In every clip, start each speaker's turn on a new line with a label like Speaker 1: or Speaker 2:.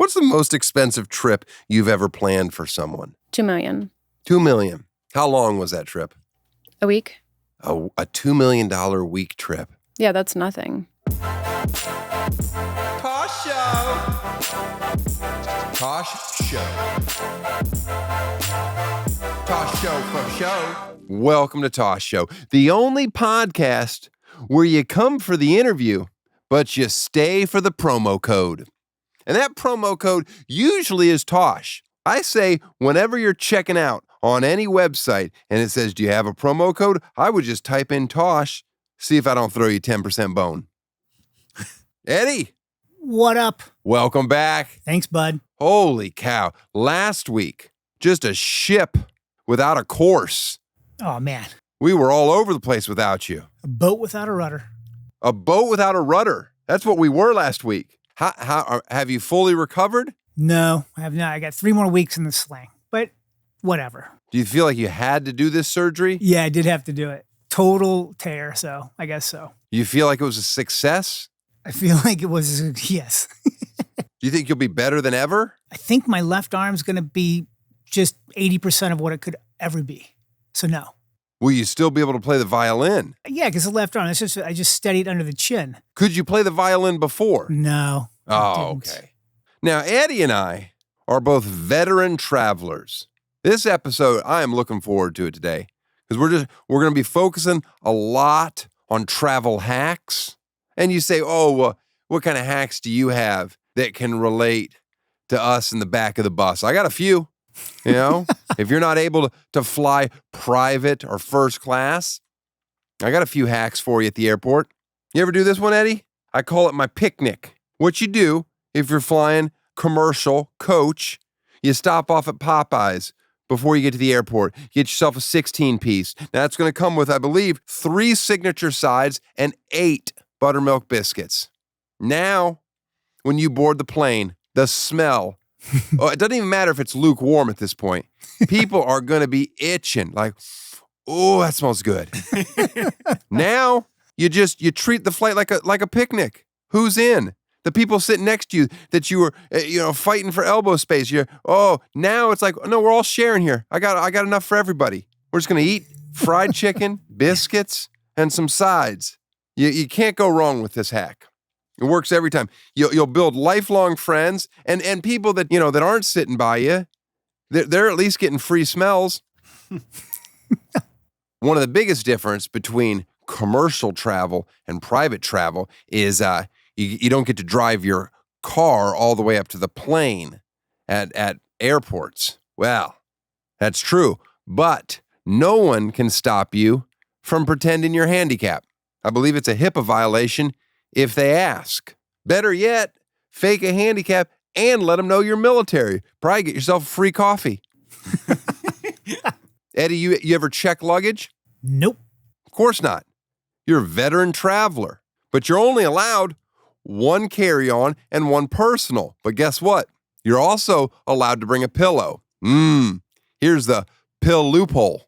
Speaker 1: What's the most expensive trip you've ever planned for someone?
Speaker 2: $2 million.
Speaker 1: $2 million. How long was that trip?
Speaker 2: A week.
Speaker 1: A $2 million week trip.
Speaker 2: Yeah, that's nothing.
Speaker 1: Tosh Show. Tosh Show. Tosh Show for show. Welcome to Tosh Show, the only podcast where you come for the interview, but you stay for the promo code. And that promo code usually is Tosh. I say whenever you're checking out on any website and it says, do you have a promo code? I would just type in Tosh, see if I don't throw you 10% bone. Eddie.
Speaker 3: What up?
Speaker 1: Welcome back.
Speaker 3: Thanks, bud.
Speaker 1: Holy cow. Last week, just a ship without a course.
Speaker 3: Oh, man.
Speaker 1: We were all over the place without you.
Speaker 3: A boat without a rudder.
Speaker 1: A boat without a rudder. That's what we were last week. How have you fully recovered?
Speaker 3: No, I have not. I got 3 more weeks in the sling, but whatever.
Speaker 1: Do you feel like you had to do this surgery?
Speaker 3: Yeah, I did have to do it. Total tear, so I guess so.
Speaker 1: You feel like it was a success?
Speaker 3: I feel like it was, yes.
Speaker 1: Do you think you'll be better than ever?
Speaker 3: I think my left arm's going to be just 80% of what it could ever be. So no.
Speaker 1: Will you still be able to play the violin?
Speaker 3: Yeah, because the left arm, I just steadied under the chin.
Speaker 1: Could you play the violin before?
Speaker 3: No.
Speaker 1: Oh, okay. Now, Eddie and I are both veteran travelers. This episode, I am looking forward to it today because we're going to be focusing a lot on travel hacks. And you say, oh, what kind of hacks do you have that can relate to us in the back of the bus? I got a few. You know, if you're not able to fly private or first class, I got a few hacks for you at the airport. You ever do this one, Eddie? I call it my picnic. What you do if you're flying commercial coach, you stop off at Popeyes before you get to the airport. Get yourself a 16-piece. Now, that's going to come with, I believe, 3 signature sides and 8 buttermilk biscuits. Now, when you board the plane, the smell, it doesn't even matter if it's lukewarm at this point. People are going to be itching like, oh, that smells good. Now, you treat the flight like a picnic. Who's in? The people sitting next to you that you were, fighting for elbow space. Now it's like, no, we're all sharing here. I got enough for everybody. We're just going to eat fried chicken, biscuits, and some sides. You can't go wrong with this hack. It works every time. You'll build lifelong friends and people that, that aren't sitting by you. They're at least getting free smells. One of the biggest difference between commercial travel and private travel is you don't get to drive your car all the way up to the plane at airports. Well, that's true, but no one can stop you from pretending you're handicapped. I believe it's a HIPAA violation if they ask. Better yet, fake a handicap and let them know you're military. Probably get yourself a free coffee. Eddie, you ever check luggage?
Speaker 3: Nope.
Speaker 1: Of course not. You're a veteran traveler, but you're only allowed 1 carry-on and 1 personal. But guess what? You're also allowed to bring a pillow. Here's the pill loophole.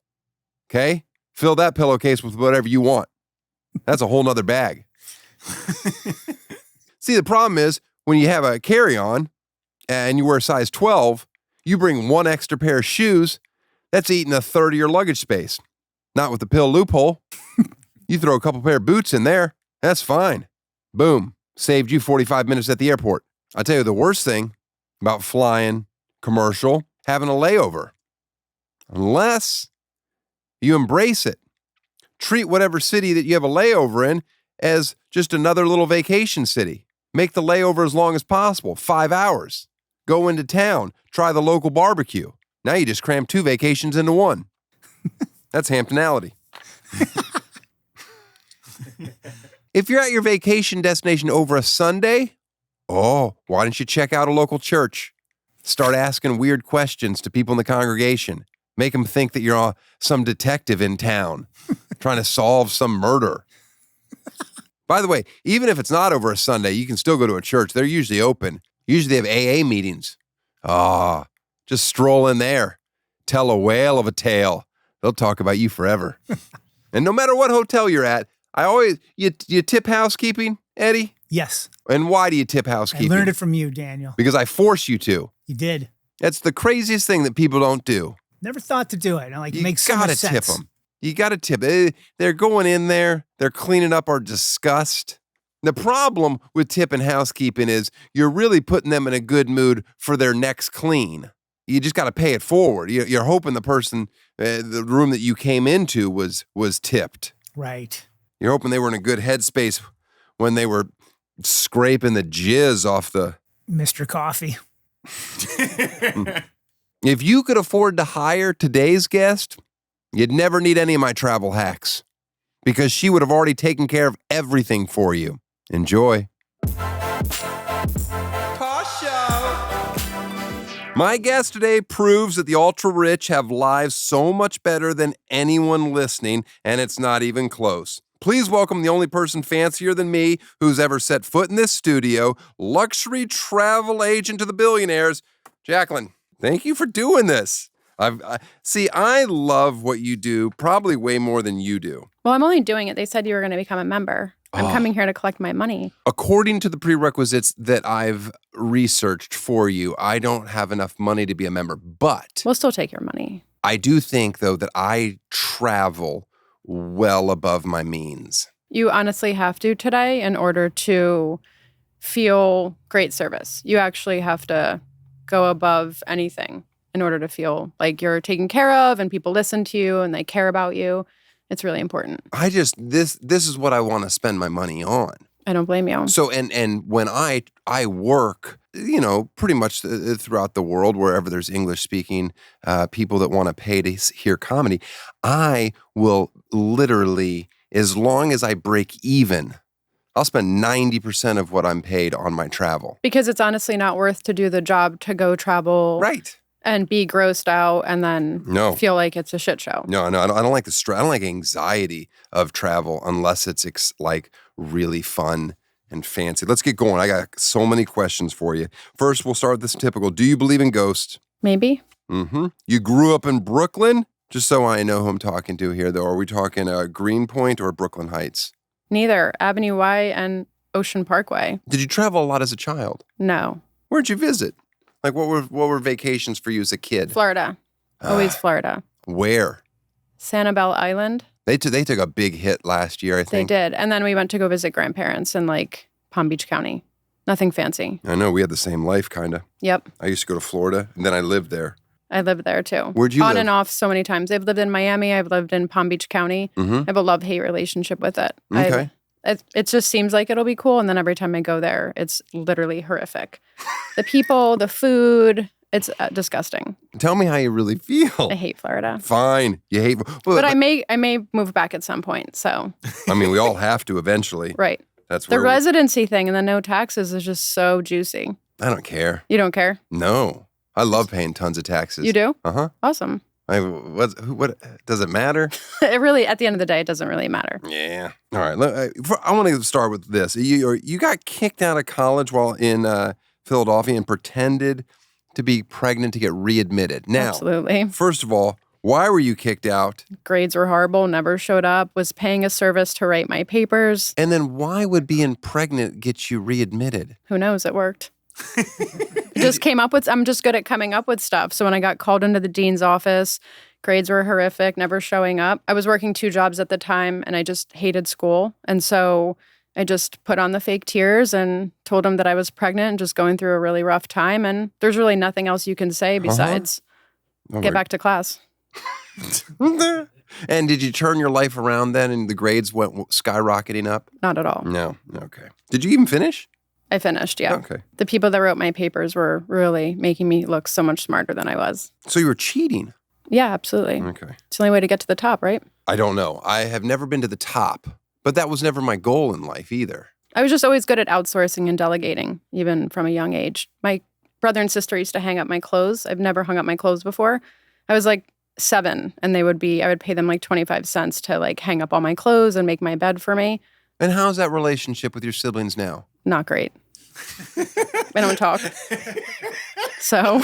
Speaker 1: Okay? Fill that pillowcase with whatever you want. That's a whole nother bag. See, the problem is when you have a carry-on and you wear a size 12, you bring 1 extra pair of shoes, that's eating a third of your luggage space. Not with the pill loophole. You throw a couple pair of boots in there, that's fine. Boom. Saved you 45 minutes at the airport. I'll tell you the worst thing about flying commercial, having a layover. Unless you embrace it. Treat whatever city that you have a layover in as just another little vacation city. Make the layover as long as possible, 5 hours. Go into town, try the local barbecue. Now you just cram 2 vacations into 1. That's Hamptonality. If you're at your vacation destination over a Sunday, why don't you check out a local church? Start asking weird questions to people in the congregation. Make them think that you're some detective in town trying to solve some murder. By the way, even if it's not over a Sunday, you can still go to a church. They're usually open. Usually they have AA meetings. Just stroll in there. Tell a whale of a tale. They'll talk about you forever. And no matter what hotel you're at, you tip housekeeping, Eddie?
Speaker 3: Yes.
Speaker 1: And why do you tip
Speaker 3: I
Speaker 1: housekeeping?
Speaker 3: learned it from you, Daniel.
Speaker 1: Because I force you to.
Speaker 3: You did.
Speaker 1: That's the craziest thing that people don't do.
Speaker 3: Never thought to do it. I'm like, it
Speaker 1: You
Speaker 3: makes so
Speaker 1: gotta
Speaker 3: much sense.
Speaker 1: tip them. You got to tip. They're going in there. They're cleaning up our disgust. The problem with tipping housekeeping is you're really putting them in a good mood for their next clean. You just got to pay it forward. You're hoping the person, the room that you came into was tipped.
Speaker 3: Right.
Speaker 1: You're hoping they were in a good headspace when they were scraping the jizz off the...
Speaker 3: Mr. Coffee.
Speaker 1: If you could afford to hire today's guest, you'd never need any of my travel hacks because she would have already taken care of everything for you. Enjoy. Tosh Show. My guest today proves that the ultra-rich have lives so much better than anyone listening, and it's not even close. Please welcome the only person fancier than me who's ever set foot in this studio, luxury travel agent to the billionaires, Jaclyn. Thank you for doing this. I love what you do, probably way more than you do.
Speaker 2: Well, I'm only doing it. They said you were going to become a member. I'm coming here to collect my money.
Speaker 1: According to the prerequisites that I've researched for you, I don't have enough money to be a member, but
Speaker 2: We'll still take your money.
Speaker 1: I do think, though, that I travel well above my means.
Speaker 2: You honestly have to today in order to feel great service. You actually have to go above anything in order to feel like you're taken care of and people listen to you and they care about you. It's really important.
Speaker 1: This is what I want to spend my money on.
Speaker 2: I don't blame you.
Speaker 1: So, and when I work, pretty much throughout the world, wherever there's English-speaking people that want to pay to hear comedy, I will literally, as long as I break even, I'll spend 90% of what I'm paid on my travel.
Speaker 2: Because it's honestly not worth to do the job to go travel.
Speaker 1: Right.
Speaker 2: And be grossed out and then feel like it's a shit show.
Speaker 1: No, I don't like the stress. I don't like anxiety of travel unless it's like really fun and fancy. Let's get going. I got so many questions for you. First, we'll start with this typical. Do you believe in ghosts?
Speaker 2: Maybe.
Speaker 1: Mm-hmm. You grew up in Brooklyn? Just so I know who I'm talking to here, though. Are we talking Greenpoint or Brooklyn Heights?
Speaker 2: Neither. Avenue Y and Ocean Parkway.
Speaker 1: Did you travel a lot as a child?
Speaker 2: No.
Speaker 1: Where'd you visit? Like, what were vacations for you as a kid?
Speaker 2: Florida. Always Florida.
Speaker 1: Where?
Speaker 2: Sanibel Island.
Speaker 1: They took a big hit last year, I think.
Speaker 2: They did. And then we went to go visit grandparents in like Palm Beach County. Nothing fancy.
Speaker 1: I know. We had the same life, kind of.
Speaker 2: Yep.
Speaker 1: I used to go to Florida, and then I lived there.
Speaker 2: I lived there, too.
Speaker 1: Where'd you live?
Speaker 2: On and off so many times. I've lived in Miami. I've lived in Palm Beach County.
Speaker 1: Mm-hmm.
Speaker 2: I have a love-hate relationship with it.
Speaker 1: Okay.
Speaker 2: It just seems like it'll be cool. And then every time I go there, it's literally horrific. The people, the food, it's disgusting.
Speaker 1: Tell me how you really feel.
Speaker 2: I hate Florida.
Speaker 1: Fine. You hate...
Speaker 2: But I may move back at some point, so.
Speaker 1: I mean, we all have to eventually.
Speaker 2: Right.
Speaker 1: That's
Speaker 2: the
Speaker 1: where
Speaker 2: residency thing and the no taxes is just so juicy.
Speaker 1: I don't care.
Speaker 2: You don't care?
Speaker 1: No. I love paying tons of taxes.
Speaker 2: You do?
Speaker 1: Uh-huh.
Speaker 2: Awesome.
Speaker 1: What does it matter?
Speaker 2: It really, at the end of the day, it doesn't really matter.
Speaker 1: Yeah. All right. I want to start with this. You got kicked out of college while in Philadelphia and pretended to be pregnant to get readmitted. Now,
Speaker 2: absolutely.
Speaker 1: First of all, why were you kicked out?
Speaker 2: Grades were horrible, never showed up, was paying a service to write my papers.
Speaker 1: And then why would being pregnant get you readmitted?
Speaker 2: Who knows? It worked. I'm just good at coming up with stuff. So when I got called into the dean's office, grades were horrific, never showing up. I was working 2 jobs at the time and I just hated school. And so I just put on the fake tears and told him that I was pregnant and just going through a really rough time. And there's really nothing else you can say besides get back to class.
Speaker 1: And did you turn your life around then and the grades went skyrocketing up?
Speaker 2: Not at all.
Speaker 1: No. Okay. Did you even finish?
Speaker 2: I finished, yeah.
Speaker 1: Okay.
Speaker 2: The people that wrote my papers were really making me look so much smarter than I was.
Speaker 1: So you were cheating?
Speaker 2: Yeah, absolutely.
Speaker 1: Okay.
Speaker 2: It's the only way to get to the top, right?
Speaker 1: I don't know. I have never been to the top, but that was never my goal in life either.
Speaker 2: I was just always good at outsourcing and delegating, even from a young age. My brother and sister used to hang up my clothes. I've never hung up my clothes before. I was like 7, and I would pay them like 25 cents to like hang up all my clothes and make my bed for me.
Speaker 1: And how's that relationship with your siblings now?
Speaker 2: Not great. I don't talk. So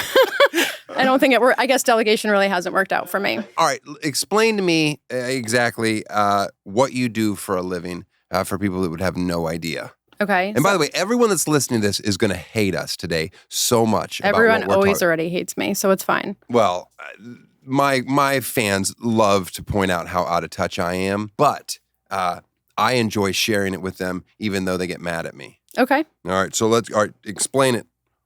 Speaker 2: I don't think I guess delegation really hasn't worked out for me.
Speaker 1: All right. Explain to me exactly what you do for a living for people that would have no idea.
Speaker 2: Okay.
Speaker 1: And by the way, everyone that's listening to this is going to hate us today so much.
Speaker 2: Everyone
Speaker 1: about what we're
Speaker 2: always
Speaker 1: talking.
Speaker 2: already hates me, so it's fine.
Speaker 1: Well, my fans love to point out how out of touch I am, but I enjoy sharing it with them, even though they get mad at me.
Speaker 2: Okay.
Speaker 1: All right, so explain it.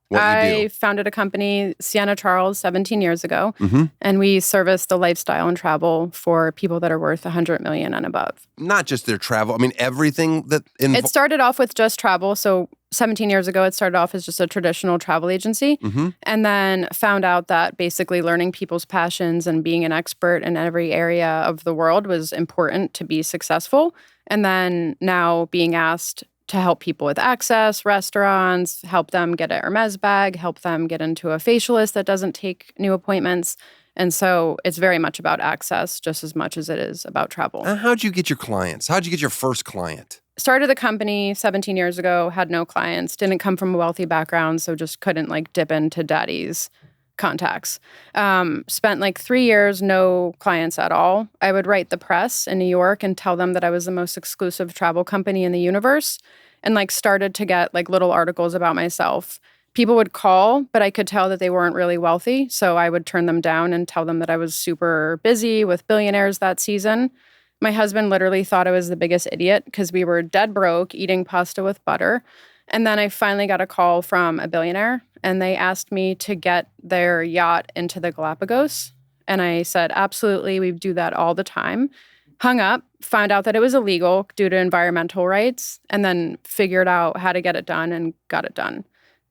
Speaker 1: What you
Speaker 2: I
Speaker 1: do.
Speaker 2: founded a company, Sienna Charles, 17 years ago,
Speaker 1: Mm-hmm.
Speaker 2: and we service the lifestyle and travel for people that are worth $100 million and above.
Speaker 1: Not just their travel. I mean, everything that
Speaker 2: It started off with just travel. So 17 years ago, it started off as just a traditional travel agency,
Speaker 1: Mm-hmm.
Speaker 2: and then found out that basically learning people's passions and being an expert in every area of the world was important to be successful. And then now being asked to help people with access, restaurants, help them get a Hermes bag, help them get into a facialist that doesn't take new appointments. And so it's very much about access just as much as it is about travel.
Speaker 1: How'd you get your clients? How'd you get your first client?
Speaker 2: Started the company 17 years ago, had no clients, didn't come from a wealthy background, so just couldn't dip into daddy's contacts. Spent 3 years, no clients at all. I would write the press in New York and tell them that I was the most exclusive travel company in the universe, and started to get little articles about myself. People would call, but I could tell that they weren't really wealthy, so I would turn them down and tell them that I was super busy with billionaires that season. My husband literally thought I was the biggest idiot because we were dead broke, eating pasta with butter. And then I finally got a call from a billionaire, and they asked me to get their yacht into the Galapagos. And I said, absolutely, we do that all the time. Hung up, found out that it was illegal due to environmental rights, and then figured out how to get it done and got it done.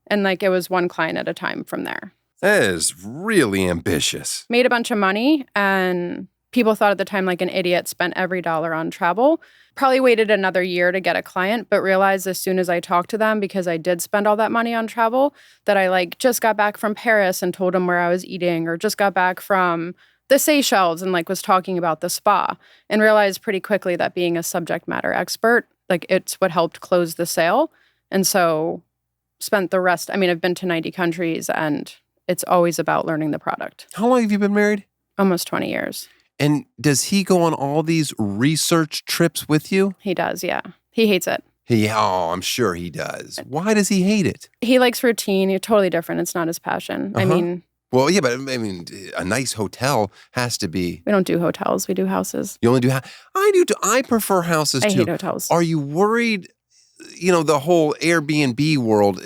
Speaker 2: And it was one client at a time from there.
Speaker 1: That is really ambitious.
Speaker 2: Made a bunch of money, and people thought at the time an idiot, spent every dollar on travel. Probably waited another year to get a client, but realized as soon as I talked to them, because I did spend all that money on travel, that I just got back from Paris and told them where I was eating, or just got back from the Seychelles and was talking about the spa, and realized pretty quickly that being a subject matter expert, it's what helped close the sale. And so spent the rest, I've been to 90 countries, and it's always about learning the product.
Speaker 1: How long have you been married?
Speaker 2: Almost 20 years.
Speaker 1: And does he go on all these research trips with you?
Speaker 2: He does, yeah. He hates it.
Speaker 1: I'm sure he does. Why does he hate it?
Speaker 2: He likes routine. You're totally different. It's not his passion.
Speaker 1: Uh-huh. Well, yeah, but a nice hotel has to be.
Speaker 2: We don't do hotels. We do houses.
Speaker 1: You only do I do too. I prefer houses too.
Speaker 2: I hate hotels.
Speaker 1: Are you worried, the whole Airbnb world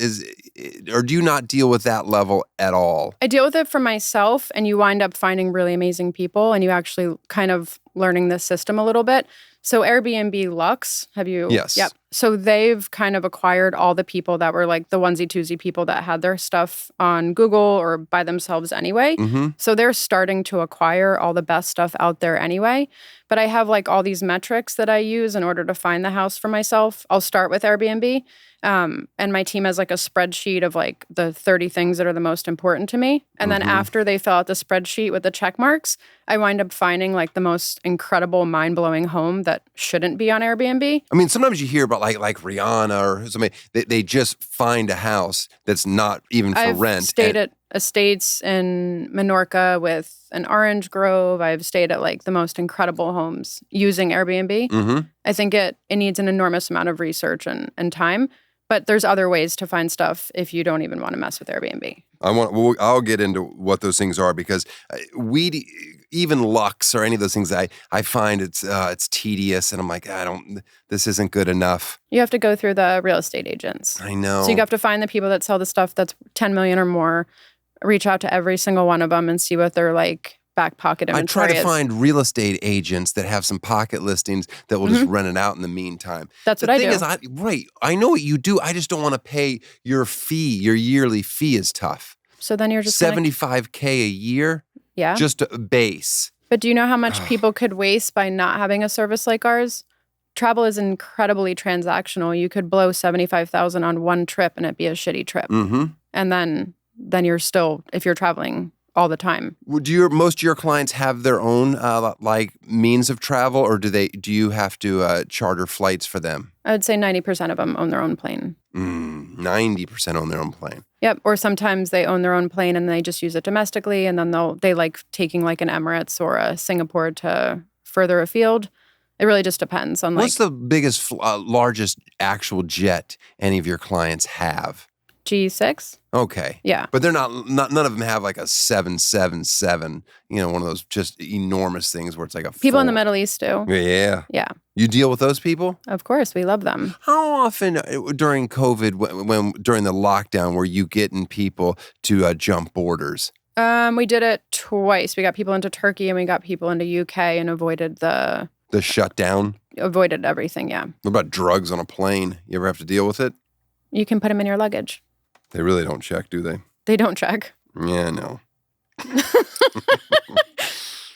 Speaker 1: or do you not deal with that level at all?
Speaker 2: I deal with it for myself, and you wind up finding really amazing people, and you actually kind of learning the system a little bit. So Airbnb Lux, have you?
Speaker 1: Yes.
Speaker 2: Yep. So they've kind of acquired all the people that were the onesie-twosie people that had their stuff on Google or by themselves anyway.
Speaker 1: Mm-hmm.
Speaker 2: So they're starting to acquire all the best stuff out there anyway. But I have all these metrics that I use in order to find the house for myself. I'll start with Airbnb. And my team has a spreadsheet of the 30 things that are the most important to me. And then after they fill out the spreadsheet with the check marks, I wind up finding the most incredible, mind-blowing home that shouldn't be on Airbnb.
Speaker 1: Sometimes you hear about like Rihanna or somebody, they just find a house that's not even for
Speaker 2: I've
Speaker 1: rent.
Speaker 2: stayed at estates in Menorca with an orange grove. I've stayed at the most incredible homes using Airbnb.
Speaker 1: Mm-hmm.
Speaker 2: I think it needs an enormous amount of research and time. But there's other ways to find stuff if you don't even want to mess with Airbnb.
Speaker 1: I'll get into what those things are because even Lux or any of those things, I find it's tedious, and I'm this isn't good enough.
Speaker 2: You have to go through the real estate agents.
Speaker 1: I know.
Speaker 2: So you have to find the people that sell the stuff that's 10 million or more, reach out to every single one of them and see what their back pocket inventory
Speaker 1: I try to
Speaker 2: is.
Speaker 1: find real estate agents that have some pocket listings that will just rent it out in the meantime.
Speaker 2: That's what I do.
Speaker 1: The thing is, I know what you do. I just don't want to pay your fee. Your yearly fee is tough.
Speaker 2: So then you're just
Speaker 1: $75K a year?
Speaker 2: Yeah.
Speaker 1: Just a base.
Speaker 2: But do you know how much people could waste by not having a service like ours? Travel is incredibly transactional. You could blow $75,000 on one trip and it'd be a shitty trip.
Speaker 1: Mm-hmm.
Speaker 2: And then you're still, if you're traveling all the time.
Speaker 1: Do most of your clients have their own means of travel, or do you have to charter flights for them?
Speaker 2: I would say 90% of them own their own plane.
Speaker 1: 90% own their own plane.
Speaker 2: Yep. Or sometimes they own their own plane and they just use it domestically, and then they like taking an Emirates or a Singapore to further afield. It really just depends on
Speaker 1: What's the biggest, largest actual jet any of your clients have?
Speaker 2: G6.
Speaker 1: Okay.
Speaker 2: Yeah.
Speaker 1: But they're not none of them have like a 777, one of those just enormous things where it's like a
Speaker 2: People in the Middle East do.
Speaker 1: Yeah.
Speaker 2: Yeah.
Speaker 1: You deal with those people?
Speaker 2: Of course, we love them.
Speaker 1: How often during COVID, when during the lockdown, were you getting people to jump borders?
Speaker 2: We did it twice. We got people into Turkey and we got people into UK and avoided
Speaker 1: The shutdown?
Speaker 2: avoided everything, yeah.
Speaker 1: What about drugs on a plane? You ever have to deal with it?
Speaker 2: You can put them in your luggage.
Speaker 1: They really don't check, do they?
Speaker 2: They don't check.
Speaker 1: Yeah, no.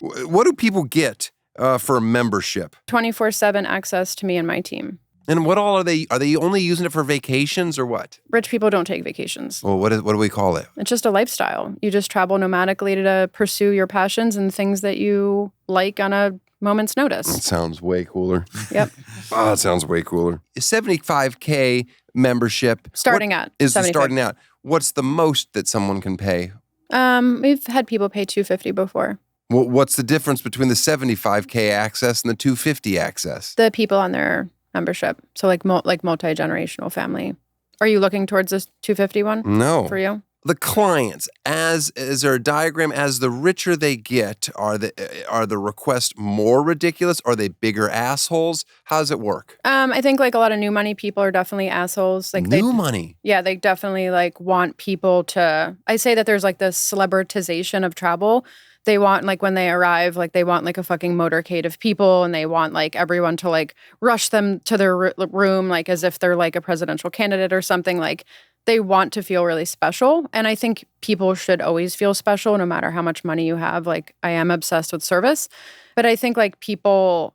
Speaker 1: What do people get for a membership?
Speaker 2: 24/7 access to me and my team.
Speaker 1: And what all are they? Are they only using it for vacations or what?
Speaker 2: Rich people don't take vacations.
Speaker 1: Well, what do we call it?
Speaker 2: It's just a lifestyle. You just travel nomadically to pursue your passions and things that you like on a moment's
Speaker 1: That
Speaker 2: notice.
Speaker 1: sounds way cooler.
Speaker 2: Yep.
Speaker 1: Oh, that sounds way cooler. $75K membership.
Speaker 2: Starting
Speaker 1: What
Speaker 2: at
Speaker 1: is the
Speaker 2: 75.
Speaker 1: starting out? What's the most that someone can pay?
Speaker 2: We've had people pay $250 before.
Speaker 1: What's the difference between the 75K access and the 250 access?
Speaker 2: The people on their membership. So like multi-generational family. Are you looking towards this 250 one
Speaker 1: No.
Speaker 2: for you?
Speaker 1: The clients, is there a diagram? As the richer they get, are the requests more ridiculous? Are they bigger assholes? How does it work?
Speaker 2: I think like a lot of new money people are definitely assholes. Like
Speaker 1: New money.
Speaker 2: Yeah, they definitely like want people to. I say that there's like this celebritization of travel. They want like when they arrive, like they want like a fucking motorcade of people, and they want like everyone to like rush them to their room, like as if they're like a presidential candidate or something. Like they want to feel really special, and I think people should always feel special, no matter how much money you have. Like I am obsessed with service, but I think like people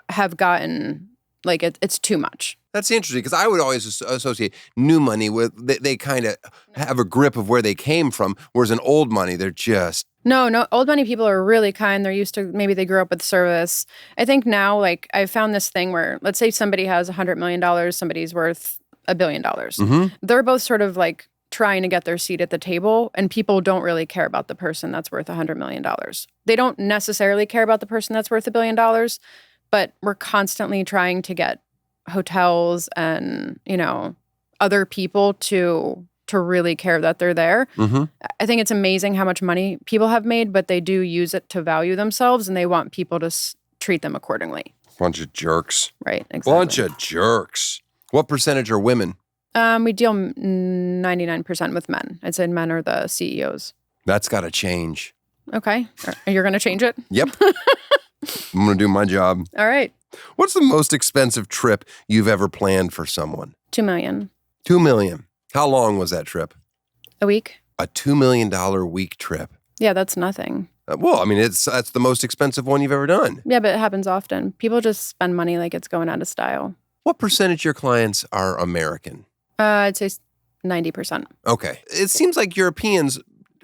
Speaker 2: have gotten like it's too much.
Speaker 1: That's interesting because I would always associate new money with they kind of have a grip of where they came from, whereas in old money they're just
Speaker 2: No, old money people are really kind. They're used to, maybe they grew up with service. I think now, like, I found this thing where, let's say somebody has $100 million, somebody's worth $1 billion.
Speaker 1: Mhm.
Speaker 2: They're both sort of like trying to get their seat at the table, and people don't really care about the person that's worth $100 million. They don't necessarily care about the person that's worth $1 billion, but we're constantly trying to get hotels and, other people to really care that they're there.
Speaker 1: Mhm.
Speaker 2: I think it's amazing how much money people have made, but they do use it to value themselves, and they want people to treat them accordingly.
Speaker 1: bunch of jerks.
Speaker 2: Right, exactly.
Speaker 1: Bunch of jerks. What percentage are women?
Speaker 2: We deal 99% with men. I'd say men are the CEOs.
Speaker 1: That's got to change.
Speaker 2: Okay. You're going to change it?
Speaker 1: Yep. I'm going to do my job.
Speaker 2: All right.
Speaker 1: What's the most expensive trip you've ever planned for someone?
Speaker 2: $2 million.
Speaker 1: $2 million. How long was that trip?
Speaker 2: A week?
Speaker 1: A $2 million week trip.
Speaker 2: Yeah, that's nothing.
Speaker 1: Well, I mean, that's the most expensive one you've ever done.
Speaker 2: Yeah, but it happens often. People just spend money like it's going out of style.
Speaker 1: What percentage of your clients are American?
Speaker 2: I'd say 90%.
Speaker 1: Okay. It seems like Europeans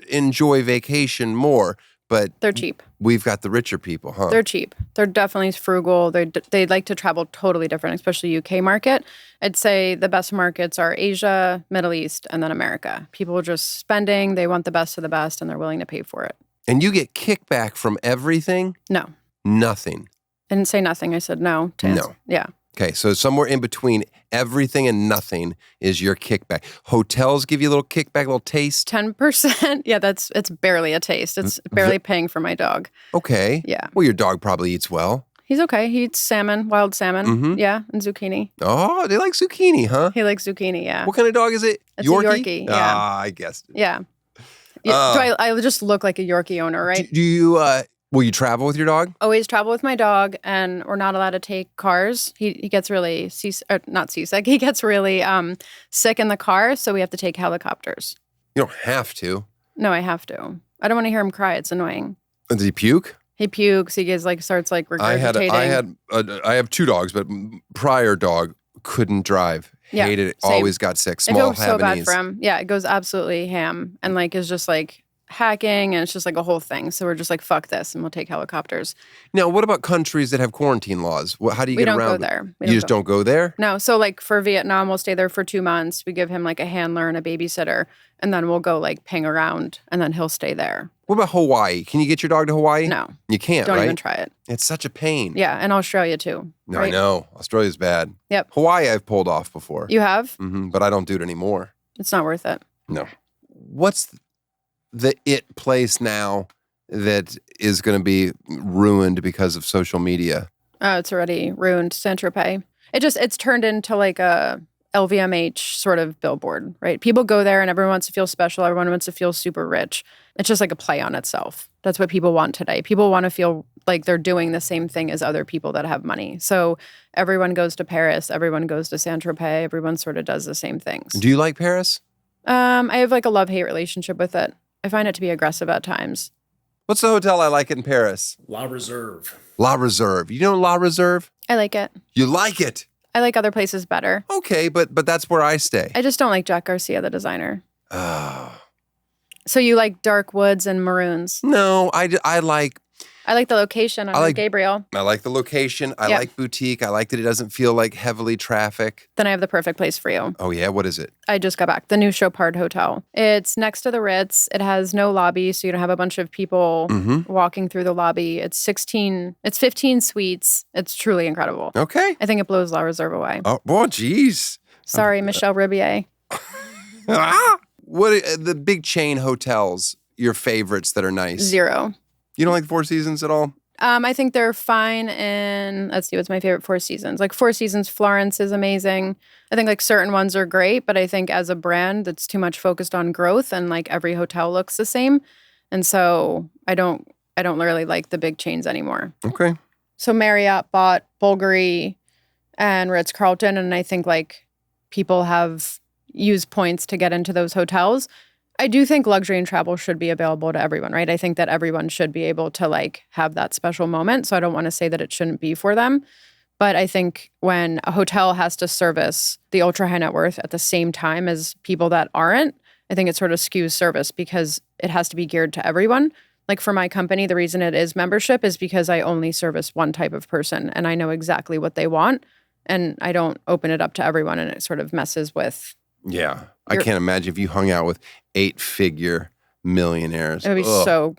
Speaker 1: enjoy vacation more, but
Speaker 2: They're cheap.
Speaker 1: we've got the richer people, huh?
Speaker 2: They're cheap. They're definitely frugal. They like to travel totally different, especially UK market. I'd say the best markets are Asia, Middle East, and then America. People are just spending. They want the best of the best, and they're willing to pay for it.
Speaker 1: And you get kickback from everything?
Speaker 2: No.
Speaker 1: Nothing.
Speaker 2: I didn't say nothing. I said no. To answer.
Speaker 1: No.
Speaker 2: Yeah.
Speaker 1: Okay, so somewhere in between everything and nothing is your kickback. Hotels give you a little kickback, a little taste.
Speaker 2: 10%. Yeah, it's barely a taste. It's barely paying for my dog.
Speaker 1: Okay.
Speaker 2: Yeah.
Speaker 1: Well, your dog probably eats well.
Speaker 2: He's okay. He eats salmon, wild salmon.
Speaker 1: Mhm.
Speaker 2: Yeah, and zucchini.
Speaker 1: Oh, they like zucchini, huh?
Speaker 2: He likes zucchini, yeah.
Speaker 1: What kind of dog is it?
Speaker 2: It's a Yorkie, yeah.
Speaker 1: Ah, I guessed it.
Speaker 2: Yeah. Do I just look like a Yorkie owner, right?
Speaker 1: Do you, will you travel with your dog?
Speaker 2: Always travel with my dog, and we're not allowed to take cars. He gets really not seasick. He gets really sick in the car, so we have to take helicopters.
Speaker 1: You don't have to.
Speaker 2: No, I have to. I don't want to hear him cry. It's annoying.
Speaker 1: Does he puke?
Speaker 2: He pukes. He gets starts regurgitating.
Speaker 1: I have two dogs, but prior dog couldn't drive.
Speaker 2: Yeah,
Speaker 1: Hated it.
Speaker 2: same.
Speaker 1: Always got sick.
Speaker 2: It
Speaker 1: Small
Speaker 2: goes so bad
Speaker 1: Havanese.
Speaker 2: for him. Yeah, it goes absolutely ham, and is just hacking, and it's just a whole thing. So we're just fuck this, and we'll take helicopters.
Speaker 1: Now, what about countries that have quarantine laws? How do you
Speaker 2: We
Speaker 1: get
Speaker 2: don't
Speaker 1: around?
Speaker 2: go there.
Speaker 1: You just don't go there?
Speaker 2: No. So for Vietnam, we'll stay there for 2 months. We give him a handler and a babysitter, and then we'll go ping around, and then he'll stay there.
Speaker 1: What about Hawaii? Can you get your dog to Hawaii?
Speaker 2: No.
Speaker 1: You can't,
Speaker 2: Don't
Speaker 1: right?
Speaker 2: even try it.
Speaker 1: It's such a pain.
Speaker 2: Yeah, and Australia too.
Speaker 1: No,
Speaker 2: right?
Speaker 1: I know. Australia's bad.
Speaker 2: Yep.
Speaker 1: Hawaii I've pulled off before.
Speaker 2: You have?
Speaker 1: But I don't do it anymore.
Speaker 2: It's not worth it.
Speaker 1: No. What's the it place now that is going to be ruined because of social media?
Speaker 2: Oh, it's already ruined. Saint-Tropez. It's turned into like a LVMH sort of billboard, right? People go there and everyone wants to feel special. Everyone wants to feel super rich. It's just like a play on itself. That's what people want today. People want to feel like they're doing the same thing as other people that have money. So everyone goes to Paris. Everyone goes to Saint-Tropez. Everyone sort of does the same things.
Speaker 1: Do you like Paris?
Speaker 2: I have like a love-hate relationship with it. I find it to be aggressive at times.
Speaker 1: What's the hotel I like in Paris?
Speaker 4: La Reserve.
Speaker 1: La Reserve. You know La Reserve?
Speaker 2: I like it.
Speaker 1: You like it?
Speaker 2: I like other places better.
Speaker 1: Okay, but that's where I stay.
Speaker 2: I just don't like Jack Garcia, the designer.
Speaker 1: Oh.
Speaker 2: So you like dark woods and maroons.
Speaker 1: No, I like
Speaker 2: the location. I like Gabriel.
Speaker 1: I like the location. I
Speaker 2: Yep.
Speaker 1: like boutique. I like that it doesn't feel like heavily traffic.
Speaker 2: Then I have the perfect place for you.
Speaker 1: Oh yeah, what is it?
Speaker 2: I just got back. The new Chopard Hotel. It's next to the Ritz. It has no lobby, so you don't have a bunch of people walking through the lobby. It's 15 suites. It's truly incredible.
Speaker 1: Okay.
Speaker 2: I think it blows La Reserve away.
Speaker 1: Oh, geez.
Speaker 2: Sorry, Michelle Ribier.
Speaker 1: What are the big chain hotels? Your favorites that are nice?
Speaker 2: 0.
Speaker 1: You don't like the Four Seasons at all?
Speaker 2: I think they're fine in, let's see, what's my favorite Four Seasons? Like Four Seasons Florence is amazing. I think like certain ones are great, but I think as a brand, it's too much focused on growth and like every hotel looks the same. And so I don't really like the big chains anymore.
Speaker 1: Okay.
Speaker 2: So Marriott bought Bulgari and Ritz-Carlton, and I think like people have used points to get into those hotels. I do think luxury and travel should be available to everyone, right? I think that everyone should be able to like have that special moment. So I don't want to say that it shouldn't be for them. But I think when a hotel has to service the ultra high net worth at the same time as people that aren't, I think it sort of skews service because it has to be geared to everyone. Like for my company, the reason it is membership is because I only service one type of person and I know exactly what they want. And I don't open it up to everyone and it sort of messes with.
Speaker 1: Yeah. I can't imagine if you hung out with 8-figure millionaires.
Speaker 2: It would be so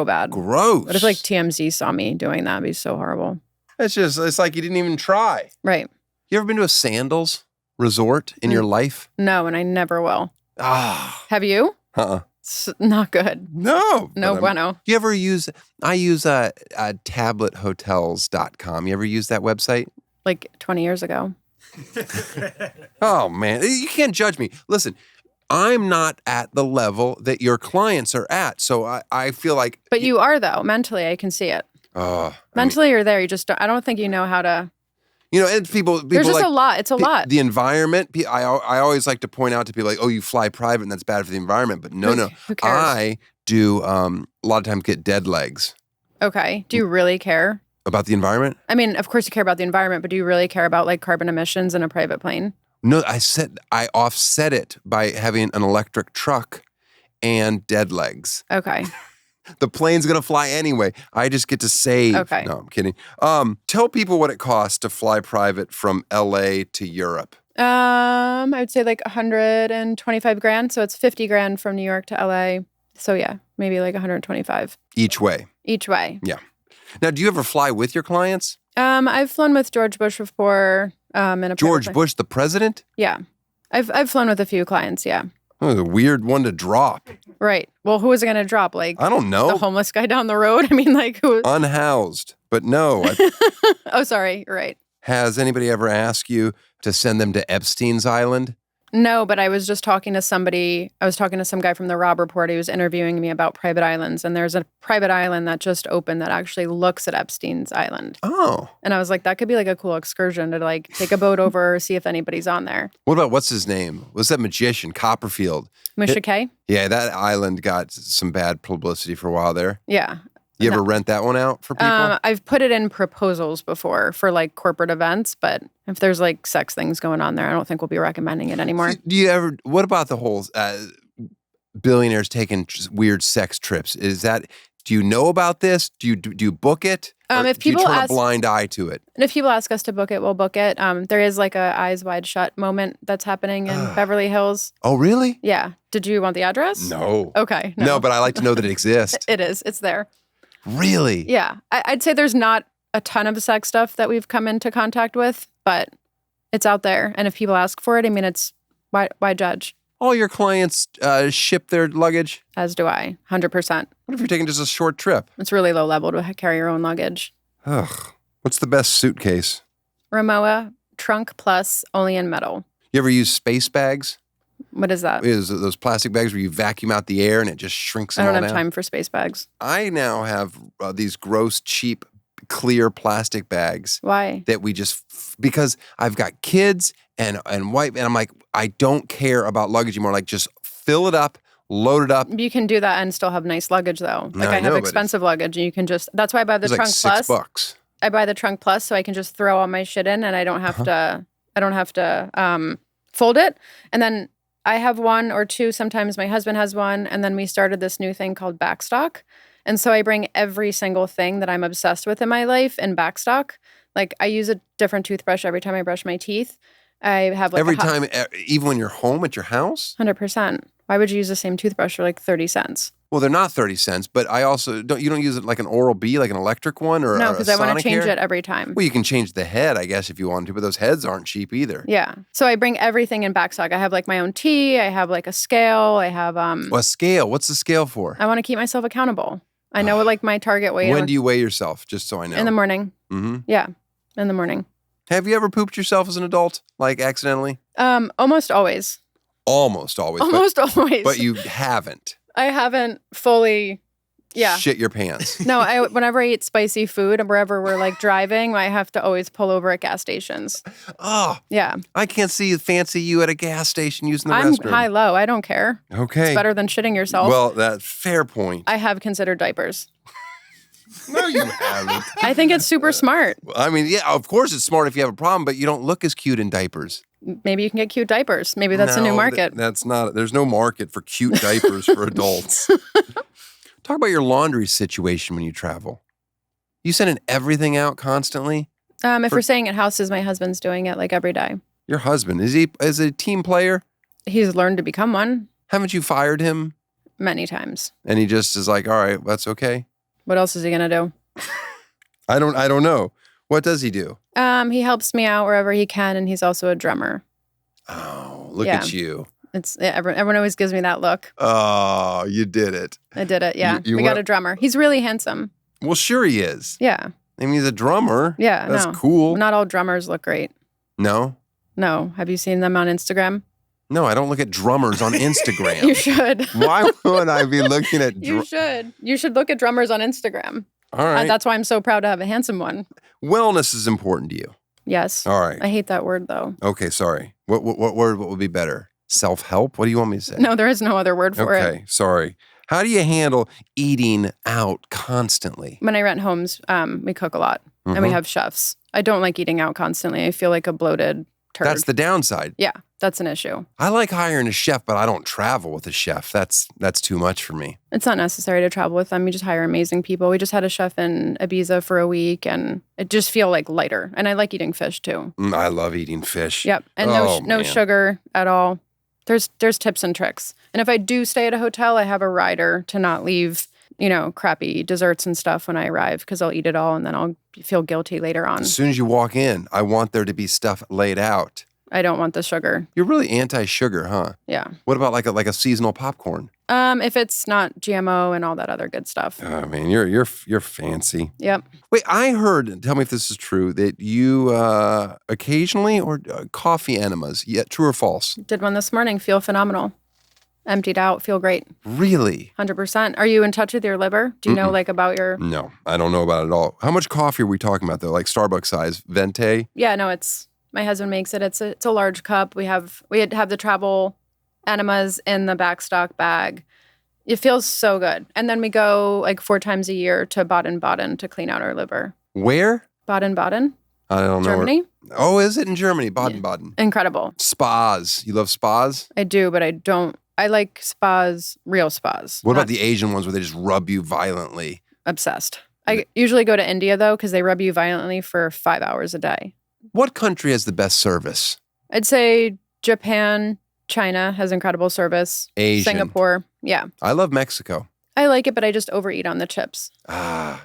Speaker 2: bad.
Speaker 1: Gross.
Speaker 2: What if like TMZ saw me doing that? It'd be so horrible.
Speaker 1: It's like you didn't even try.
Speaker 2: Right.
Speaker 1: You ever been to a sandals resort in your life?
Speaker 2: No, and I never will.
Speaker 1: Ah.
Speaker 2: Have you?
Speaker 1: Uh-uh.
Speaker 2: It's not good.
Speaker 1: No.
Speaker 2: No bueno.
Speaker 1: You ever I use tablethotels.com. You ever use that website?
Speaker 2: Like 20 years ago.
Speaker 1: Oh, man. You can't judge me. Listen, I'm not at the level that your clients are at. So I feel like...
Speaker 2: But you are, though. Mentally, I can see it. Mentally, you're there. You just don't, I don't think you know how to...
Speaker 1: You know, and people
Speaker 2: There's just
Speaker 1: like,
Speaker 2: a lot. It's a lot.
Speaker 1: The environment, I always like to point out to people like, oh, you fly private and that's bad for the environment. But no.
Speaker 2: Who cares?
Speaker 1: I do a lot of times get dead legs.
Speaker 2: Okay. Do you really care?
Speaker 1: About the environment?
Speaker 2: I mean, of course you care about the environment, but do you really care about like carbon emissions in a private plane?
Speaker 1: No, I offset it by having an electric truck and dead legs.
Speaker 2: Okay.
Speaker 1: The plane's going to fly anyway. I just get to save.
Speaker 2: Okay.
Speaker 1: No, I'm kidding. Tell people what it costs to fly private from LA to Europe.
Speaker 2: I would say like 125 grand. So it's 50 grand from New York to LA. So yeah, maybe like 125.
Speaker 1: Each way.
Speaker 2: Each way.
Speaker 1: Yeah. Now, do you ever fly with your clients?
Speaker 2: I've flown with George Bush before. In a
Speaker 1: George Bush, the president?
Speaker 2: Yeah. I've flown with a few clients, yeah.
Speaker 1: Oh, a weird one to drop.
Speaker 2: Right. Well, who is it going to drop? Like,
Speaker 1: I don't know.
Speaker 2: The homeless guy down the road? I mean, like, who?
Speaker 1: Unhoused. But no.
Speaker 2: Oh, sorry. You're right.
Speaker 1: Has anybody ever asked you to send them to Epstein's Island?
Speaker 2: No, but I was just talking to somebody. I was talking to some guy from the Rob Report. He was interviewing me about private islands. And there's a private island that just opened that actually looks at Epstein's Island.
Speaker 1: Oh.
Speaker 2: And I was like, that could be like a cool excursion to like take a boat over, see if anybody's on there.
Speaker 1: What about, what's his name? What's that magician? Copperfield.
Speaker 2: Musha K?
Speaker 1: Yeah, that island got some bad publicity for a while there.
Speaker 2: Yeah.
Speaker 1: You ever rent that one out for people?
Speaker 2: I've put it in proposals before for like corporate events, but if there's like sex things going on there, I don't think we'll be recommending it anymore.
Speaker 1: Do you ever, what about the whole billionaires taking weird sex trips? Do you know about this? Do you book it? Or
Speaker 2: If
Speaker 1: do you
Speaker 2: people
Speaker 1: turn
Speaker 2: ask,
Speaker 1: a blind eye to it?
Speaker 2: and if people ask us to book it, we'll book it. There is like a eyes wide shut moment that's happening in Beverly Hills.
Speaker 1: Oh, really?
Speaker 2: Yeah. Did you want the address?
Speaker 1: No.
Speaker 2: Okay.
Speaker 1: No, but I like to know that it exists.
Speaker 2: It is. It's there.
Speaker 1: Really?
Speaker 2: Yeah. I'd say there's not a ton of sex stuff that we've come into contact with, but it's out there. And if people ask for it, I mean, it's why judge?
Speaker 1: All your clients ship their luggage?
Speaker 2: As do I. 100%.
Speaker 1: What if you're taking just a short trip?
Speaker 2: It's really low level to carry your own luggage.
Speaker 1: Ugh. What's the best suitcase?
Speaker 2: Relyea Trunk Plus, only in metal.
Speaker 1: You ever use space bags?
Speaker 2: What is that?
Speaker 1: Is those plastic bags where you vacuum out the air and it just shrinks
Speaker 2: I
Speaker 1: them
Speaker 2: don't
Speaker 1: all
Speaker 2: have
Speaker 1: down?
Speaker 2: time for space bags.
Speaker 1: I now have these gross, cheap, clear plastic bags
Speaker 2: Why?
Speaker 1: that we because I've got kids and wife, and I'm like, I don't care about luggage anymore. Like, just fill it up, load it up.
Speaker 2: You can do that and still have nice luggage, though.
Speaker 1: No,
Speaker 2: Like,
Speaker 1: I
Speaker 2: I
Speaker 1: know,
Speaker 2: have
Speaker 1: but
Speaker 2: expensive luggage, and you can just. That's why I buy the
Speaker 1: It's
Speaker 2: Trunk
Speaker 1: like
Speaker 2: Plus.
Speaker 1: $6.
Speaker 2: I buy the Trunk Plus so I can just throw all my shit in, and I don't have to. I don't have to fold it. And then I have one or two. Sometimes my husband has one, and then we started this new thing called backstock. And so I bring every single thing that I'm obsessed with in my life in backstock. Like, I use a different toothbrush every time I brush my teeth. I have like
Speaker 1: Every time, even when you're home at your house?
Speaker 2: 100%. Why would you use the same toothbrush for like 30 cents?
Speaker 1: Well, they're not 30 cents, but I also you don't use it like an Oral-B, like an electric one or
Speaker 2: No,
Speaker 1: or a
Speaker 2: because I want to change
Speaker 1: Sonicare?
Speaker 2: it every time.
Speaker 1: Well, you can change the head, I guess, if you want to, but those heads aren't cheap either.
Speaker 2: Yeah. So I bring everything in backstock. I have like my own tea. I have like a scale. I have
Speaker 1: A scale? What's the scale for?
Speaker 2: I want to keep myself accountable. I know what like my target weight.
Speaker 1: When do you weigh yourself, just so I know?
Speaker 2: In the morning.
Speaker 1: Mm-hmm.
Speaker 2: Yeah. In the morning.
Speaker 1: Have you ever pooped yourself as an adult, like accidentally?
Speaker 2: Almost always.
Speaker 1: Almost always.
Speaker 2: Almost always.
Speaker 1: But you haven't.
Speaker 2: I haven't fully. Yeah.
Speaker 1: Shit your pants.
Speaker 2: No, whenever I eat spicy food and wherever we're like driving, I have to always pull over at gas stations.
Speaker 1: Oh,
Speaker 2: Yeah.
Speaker 1: I can't see fancy you at a gas station using the
Speaker 2: I'm
Speaker 1: restroom.
Speaker 2: high-low. I don't care.
Speaker 1: Okay.
Speaker 2: It's better than shitting yourself.
Speaker 1: Well, that's fair point.
Speaker 2: I have considered diapers.
Speaker 1: No, you haven't.
Speaker 2: I think it's super smart.
Speaker 1: I mean, yeah, of course it's smart if you have a problem, but you don't look as cute in diapers.
Speaker 2: Maybe you can get cute diapers. Maybe that's a new
Speaker 1: No,
Speaker 2: market.
Speaker 1: That's not, there's no market for cute diapers for adults. Talk about your laundry situation when you travel. You sending everything out constantly?
Speaker 2: If we're staying at houses, my husband's doing it like every day.
Speaker 1: Your husband, is he a team player?
Speaker 2: He's learned to become one
Speaker 1: Haven't you fired him?
Speaker 2: many times.
Speaker 1: And he just is like, all right, that's okay.
Speaker 2: What else is he gonna do?
Speaker 1: I don't know. What does he do?
Speaker 2: He helps me out wherever he can, and he's also a drummer.
Speaker 1: Oh, look
Speaker 2: Yeah.
Speaker 1: at you.
Speaker 2: Everyone always gives me that look.
Speaker 1: Oh, you did it.
Speaker 2: I did it. Yeah,
Speaker 1: You
Speaker 2: we got
Speaker 1: went-
Speaker 2: a drummer. He's really handsome.
Speaker 1: Well, sure he is.
Speaker 2: Yeah,
Speaker 1: I mean, he's a drummer.
Speaker 2: yeah.
Speaker 1: That's
Speaker 2: no,
Speaker 1: cool.
Speaker 2: Not all drummers look great.
Speaker 1: No?
Speaker 2: No, have you seen them on Instagram?
Speaker 1: No, I don't look at drummers on Instagram.
Speaker 2: You should.
Speaker 1: Why would I be looking at
Speaker 2: You should. You should look at drummers on Instagram.
Speaker 1: All right.
Speaker 2: That's why I'm so proud to have a handsome one.
Speaker 1: Wellness is important to you.
Speaker 2: Yes.
Speaker 1: All right.
Speaker 2: I hate that word though.
Speaker 1: Okay, sorry. What word would be better? Self-help? What do you want me to say?
Speaker 2: No, there is no other word for it.
Speaker 1: Okay, sorry. How do you handle eating out constantly?
Speaker 2: When I rent homes, we cook a lot and we
Speaker 1: Mhm.
Speaker 2: have chefs. I don't like eating out constantly. I feel like a bloated turd.
Speaker 1: That's the downside.
Speaker 2: Yeah, that's an issue.
Speaker 1: I like hiring a chef, but I don't travel with a chef. That's too much for me.
Speaker 2: It's not necessary to travel with them. You just hire amazing people. We just had a chef in Ibiza for a week and it just feel like lighter. And I like eating fish too.
Speaker 1: I love eating fish.
Speaker 2: Yep. And
Speaker 1: Oh,
Speaker 2: no
Speaker 1: man.
Speaker 2: sugar at all. There's tips and tricks. And if I do stay at a hotel, I have a rider to not leave, crappy desserts and stuff when I arrive because I'll eat it all and then I'll feel guilty later on.
Speaker 1: As soon as you walk in, I want there to be stuff laid out.
Speaker 2: I don't want the sugar.
Speaker 1: You're really anti-sugar, huh?
Speaker 2: Yeah.
Speaker 1: What about like a seasonal popcorn?
Speaker 2: If it's not GMO and all that other good stuff.
Speaker 1: Oh man, you're fancy.
Speaker 2: Yep.
Speaker 1: Wait, I heard. Tell me if this is true. That you occasionally or coffee enemas. Yeah, true or false?
Speaker 2: Did one this morning. Feel phenomenal. Emptied out. Feel great.
Speaker 1: Really?
Speaker 2: 100%. Are you in touch with your liver? Do you know about your...
Speaker 1: No, I don't know about it at all. How much coffee are we talking about though? Like Starbucks size venti?
Speaker 2: Yeah, no, it's... My husband makes it. It's a large cup. We had to have the travel enemas in the backstock bag. It feels so good. And then we go like 4 times a year to Baden-Baden to clean out our liver.
Speaker 1: Where?
Speaker 2: Baden-Baden,
Speaker 1: I don't know.
Speaker 2: Germany.
Speaker 1: Oh, is it in Germany? Baden-Baden.
Speaker 2: Incredible.
Speaker 1: Spas. You love spas?
Speaker 2: I do, but I don't. I like spas, real spas.
Speaker 1: What
Speaker 2: not
Speaker 1: about the Asian ones where they just rub you violently?
Speaker 2: obsessed? I usually go to India, though, because they rub you violently for 5 hours a day.
Speaker 1: What country has the best service?
Speaker 2: I'd say Japan, China has incredible service.
Speaker 1: Asian.
Speaker 2: Singapore. Yeah.
Speaker 1: I love Mexico.
Speaker 2: I like it, but I just overeat on the chips.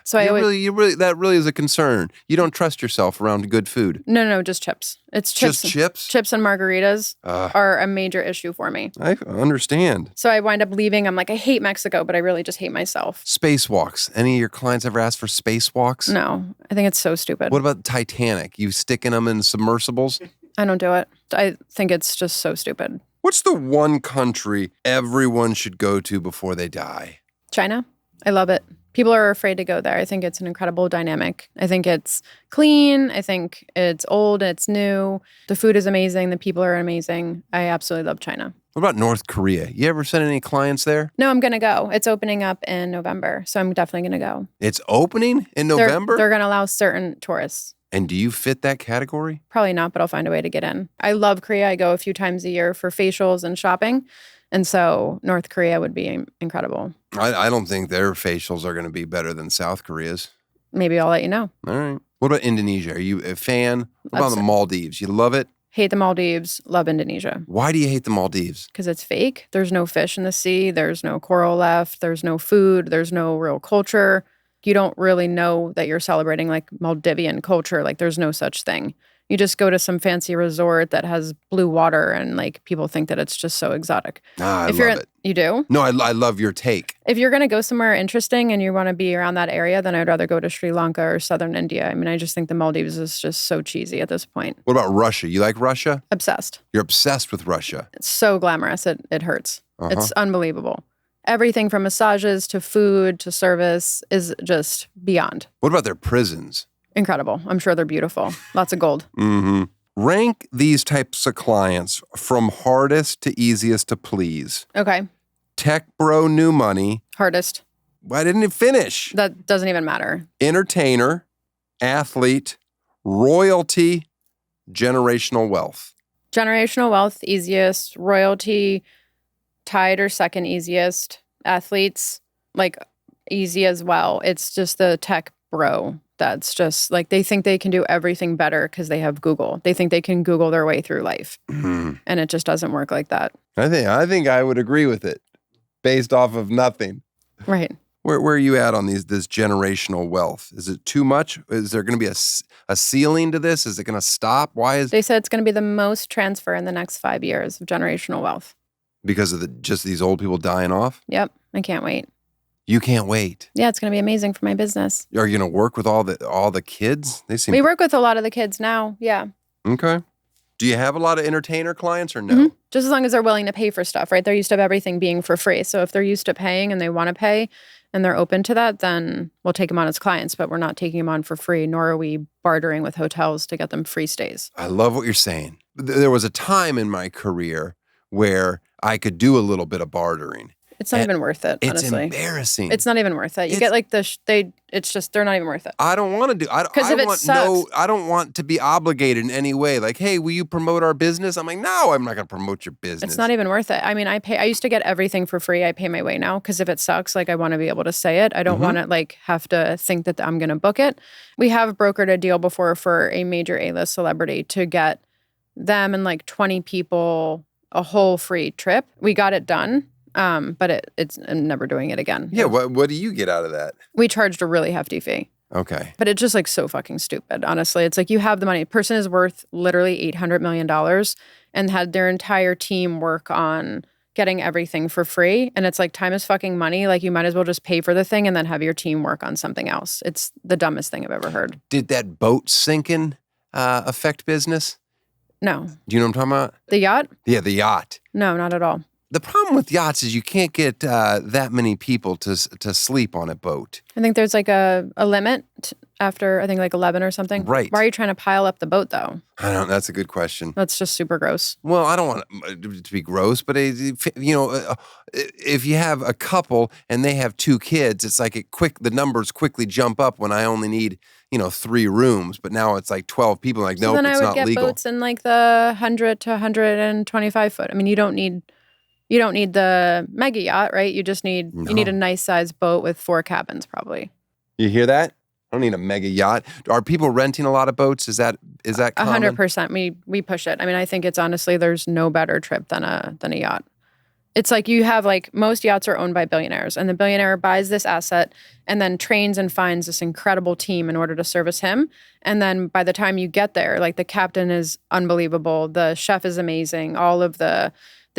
Speaker 2: So
Speaker 1: you really, that really is a concern. You don't trust yourself around good food.
Speaker 2: No, just chips. It's chips.
Speaker 1: Just chips?
Speaker 2: Chips and margaritas are a major issue for me.
Speaker 1: I understand.
Speaker 2: So I wind up leaving. I'm like, I hate Mexico, but I really just hate myself.
Speaker 1: Spacewalks. Any of your clients ever asked for spacewalks?
Speaker 2: No, I think it's so stupid.
Speaker 1: What about Titanic? You sticking them in submersibles?
Speaker 2: I don't do it. I think it's just so stupid.
Speaker 1: What's the one country everyone should go to before they die?
Speaker 2: China. I love it. People are afraid to go there. I think it's an incredible dynamic. I think it's clean. I think it's old. It's new. The food is amazing. The people are amazing. I absolutely love China.
Speaker 1: What about North Korea? You ever send any clients there?
Speaker 2: No, I'm going to go. It's opening up in November. So I'm definitely going to go.
Speaker 1: It's opening in November?
Speaker 2: They're going to allow certain tourists.
Speaker 1: And do you fit that category?
Speaker 2: Probably not, but I'll find a way to get in. I love Korea. I go a few times a year for facials and shopping. And so North Korea would be incredible.
Speaker 1: I don't think their facials are going to be better than South Korea's.
Speaker 2: Maybe I'll let you know.
Speaker 1: All right. What about Indonesia? Are you a fan? What about the
Speaker 2: Upset.
Speaker 1: Maldives? You love it?
Speaker 2: Hate the Maldives. Love Indonesia.
Speaker 1: Why do you hate the Maldives?
Speaker 2: Because it's fake. There's no fish in the sea. There's no coral left. There's no food. There's no real culture. You don't really know that you're celebrating like Maldivian culture. Like there's no such thing. You just go to some fancy resort that has blue water and like people think that it's just so exotic.
Speaker 1: I love it.
Speaker 2: You do?
Speaker 1: No, I love your take.
Speaker 2: If you're going to go somewhere interesting and you want to be around that area, then I'd rather go to Sri Lanka or southern India. I mean, I just think the Maldives is just so cheesy at this point.
Speaker 1: What about Russia? You like Russia?
Speaker 2: Obsessed.
Speaker 1: You're obsessed with Russia.
Speaker 2: It's so glamorous. It hurts. It's unbelievable. Everything from massages to food to service is just beyond.
Speaker 1: What about their prisons?
Speaker 2: Incredible. I'm sure they're beautiful. Lots of gold.
Speaker 1: Mm-hmm. Rank these types of clients from hardest to easiest to please.
Speaker 2: Okay.
Speaker 1: Tech bro, new money.
Speaker 2: Hardest.
Speaker 1: Why didn't it finish?
Speaker 2: That doesn't even matter.
Speaker 1: Entertainer, athlete, royalty, generational wealth.
Speaker 2: Generational wealth, easiest. Royalty, tied or second easiest. Athletes, like easy as well. It's just the tech bro. That's just like they think they can do everything better because they have Google. They think they can Google their way through life. And it just doesn't work like that.
Speaker 1: I think I would agree with it based off of nothing.
Speaker 2: Right.
Speaker 1: Where are you at on this generational wealth? Is it too much? Is there going to be a ceiling to this? Is it going to stop? Why is
Speaker 2: They said it's going to be the most transfer in the next 5 years of generational wealth.
Speaker 1: Because of just these old people dying off?
Speaker 2: Yep. I can't wait.
Speaker 1: You can't wait.
Speaker 2: Yeah, it's going to be amazing for my business.
Speaker 1: Are you going to work with all the kids? They seem
Speaker 2: We work with a lot of the kids now. Yeah.
Speaker 1: Okay. Do you have a lot of entertainer clients or no?
Speaker 2: Mm-hmm. Just as long as they're willing to pay for stuff, right? They're used to everything being for free. So if they're used to paying and they want to pay and they're open to that, then we'll take them on as clients, but we're not taking them on for free, nor are we bartering with hotels to get them free stays.
Speaker 1: I love what you're saying. There was a time in my career where I could do a little bit of bartering.
Speaker 2: It's not even worth it, honestly.
Speaker 1: It's embarrassing.
Speaker 2: It's not even worth it. You get like it's just, they're not even worth it.
Speaker 1: I don't want to do, I don't want to be obligated in any way. Like, hey, will you promote our business? I'm like, no, I'm not going to promote your business.
Speaker 2: It's not even worth it. I mean, I used to get everything for free. I pay my way now because if it sucks, like I want to be able to say it. I don't want to like have to think that I'm going to book it. We have brokered a deal before for a major A-list celebrity to get them and like 20 people a whole free trip. We got it done. But I'm never doing it again.
Speaker 1: Yeah, what do you get out of that?
Speaker 2: We charged a really hefty fee.
Speaker 1: Okay.
Speaker 2: But it's just like so fucking stupid, honestly. It's like you have the money. A person is worth literally $800 million and had their entire team work on getting everything for free. And it's like time is fucking money. Like you might as well just pay for the thing and then have your team work on something else. It's the dumbest thing I've ever heard.
Speaker 1: Did that boat sinking affect business?
Speaker 2: No.
Speaker 1: Do you know what I'm talking about?
Speaker 2: The yacht?
Speaker 1: Yeah, the yacht.
Speaker 2: No, not at all.
Speaker 1: The problem with yachts is you can't get that many people to sleep on a boat.
Speaker 2: I think there's like a limit after, I think like 11 or something.
Speaker 1: Right.
Speaker 2: Why are you trying to pile up the boat though?
Speaker 1: I don't know. That's a good question.
Speaker 2: That's just super gross.
Speaker 1: Well, I don't want it to be gross, but if you have a couple and they have 2 kids, it's like the numbers quickly jump up when I only need 3 rooms, but now it's like 12 people. Like, nope, it's not legal.
Speaker 2: Then I would get boats in like the 100 to 125 foot. I mean, you don't need the mega yacht, right? You just need a nice sized boat with 4 cabins, probably.
Speaker 1: You hear that? I don't need a mega yacht. Are people renting a lot of boats? Is that common?
Speaker 2: 100%. We push it. I mean, I think it's honestly there's no better trip than a yacht. It's like you have like most yachts are owned by billionaires, and the billionaire buys this asset and then trains and finds this incredible team in order to service him. And then by the time you get there, like the captain is unbelievable, the chef is amazing, all of the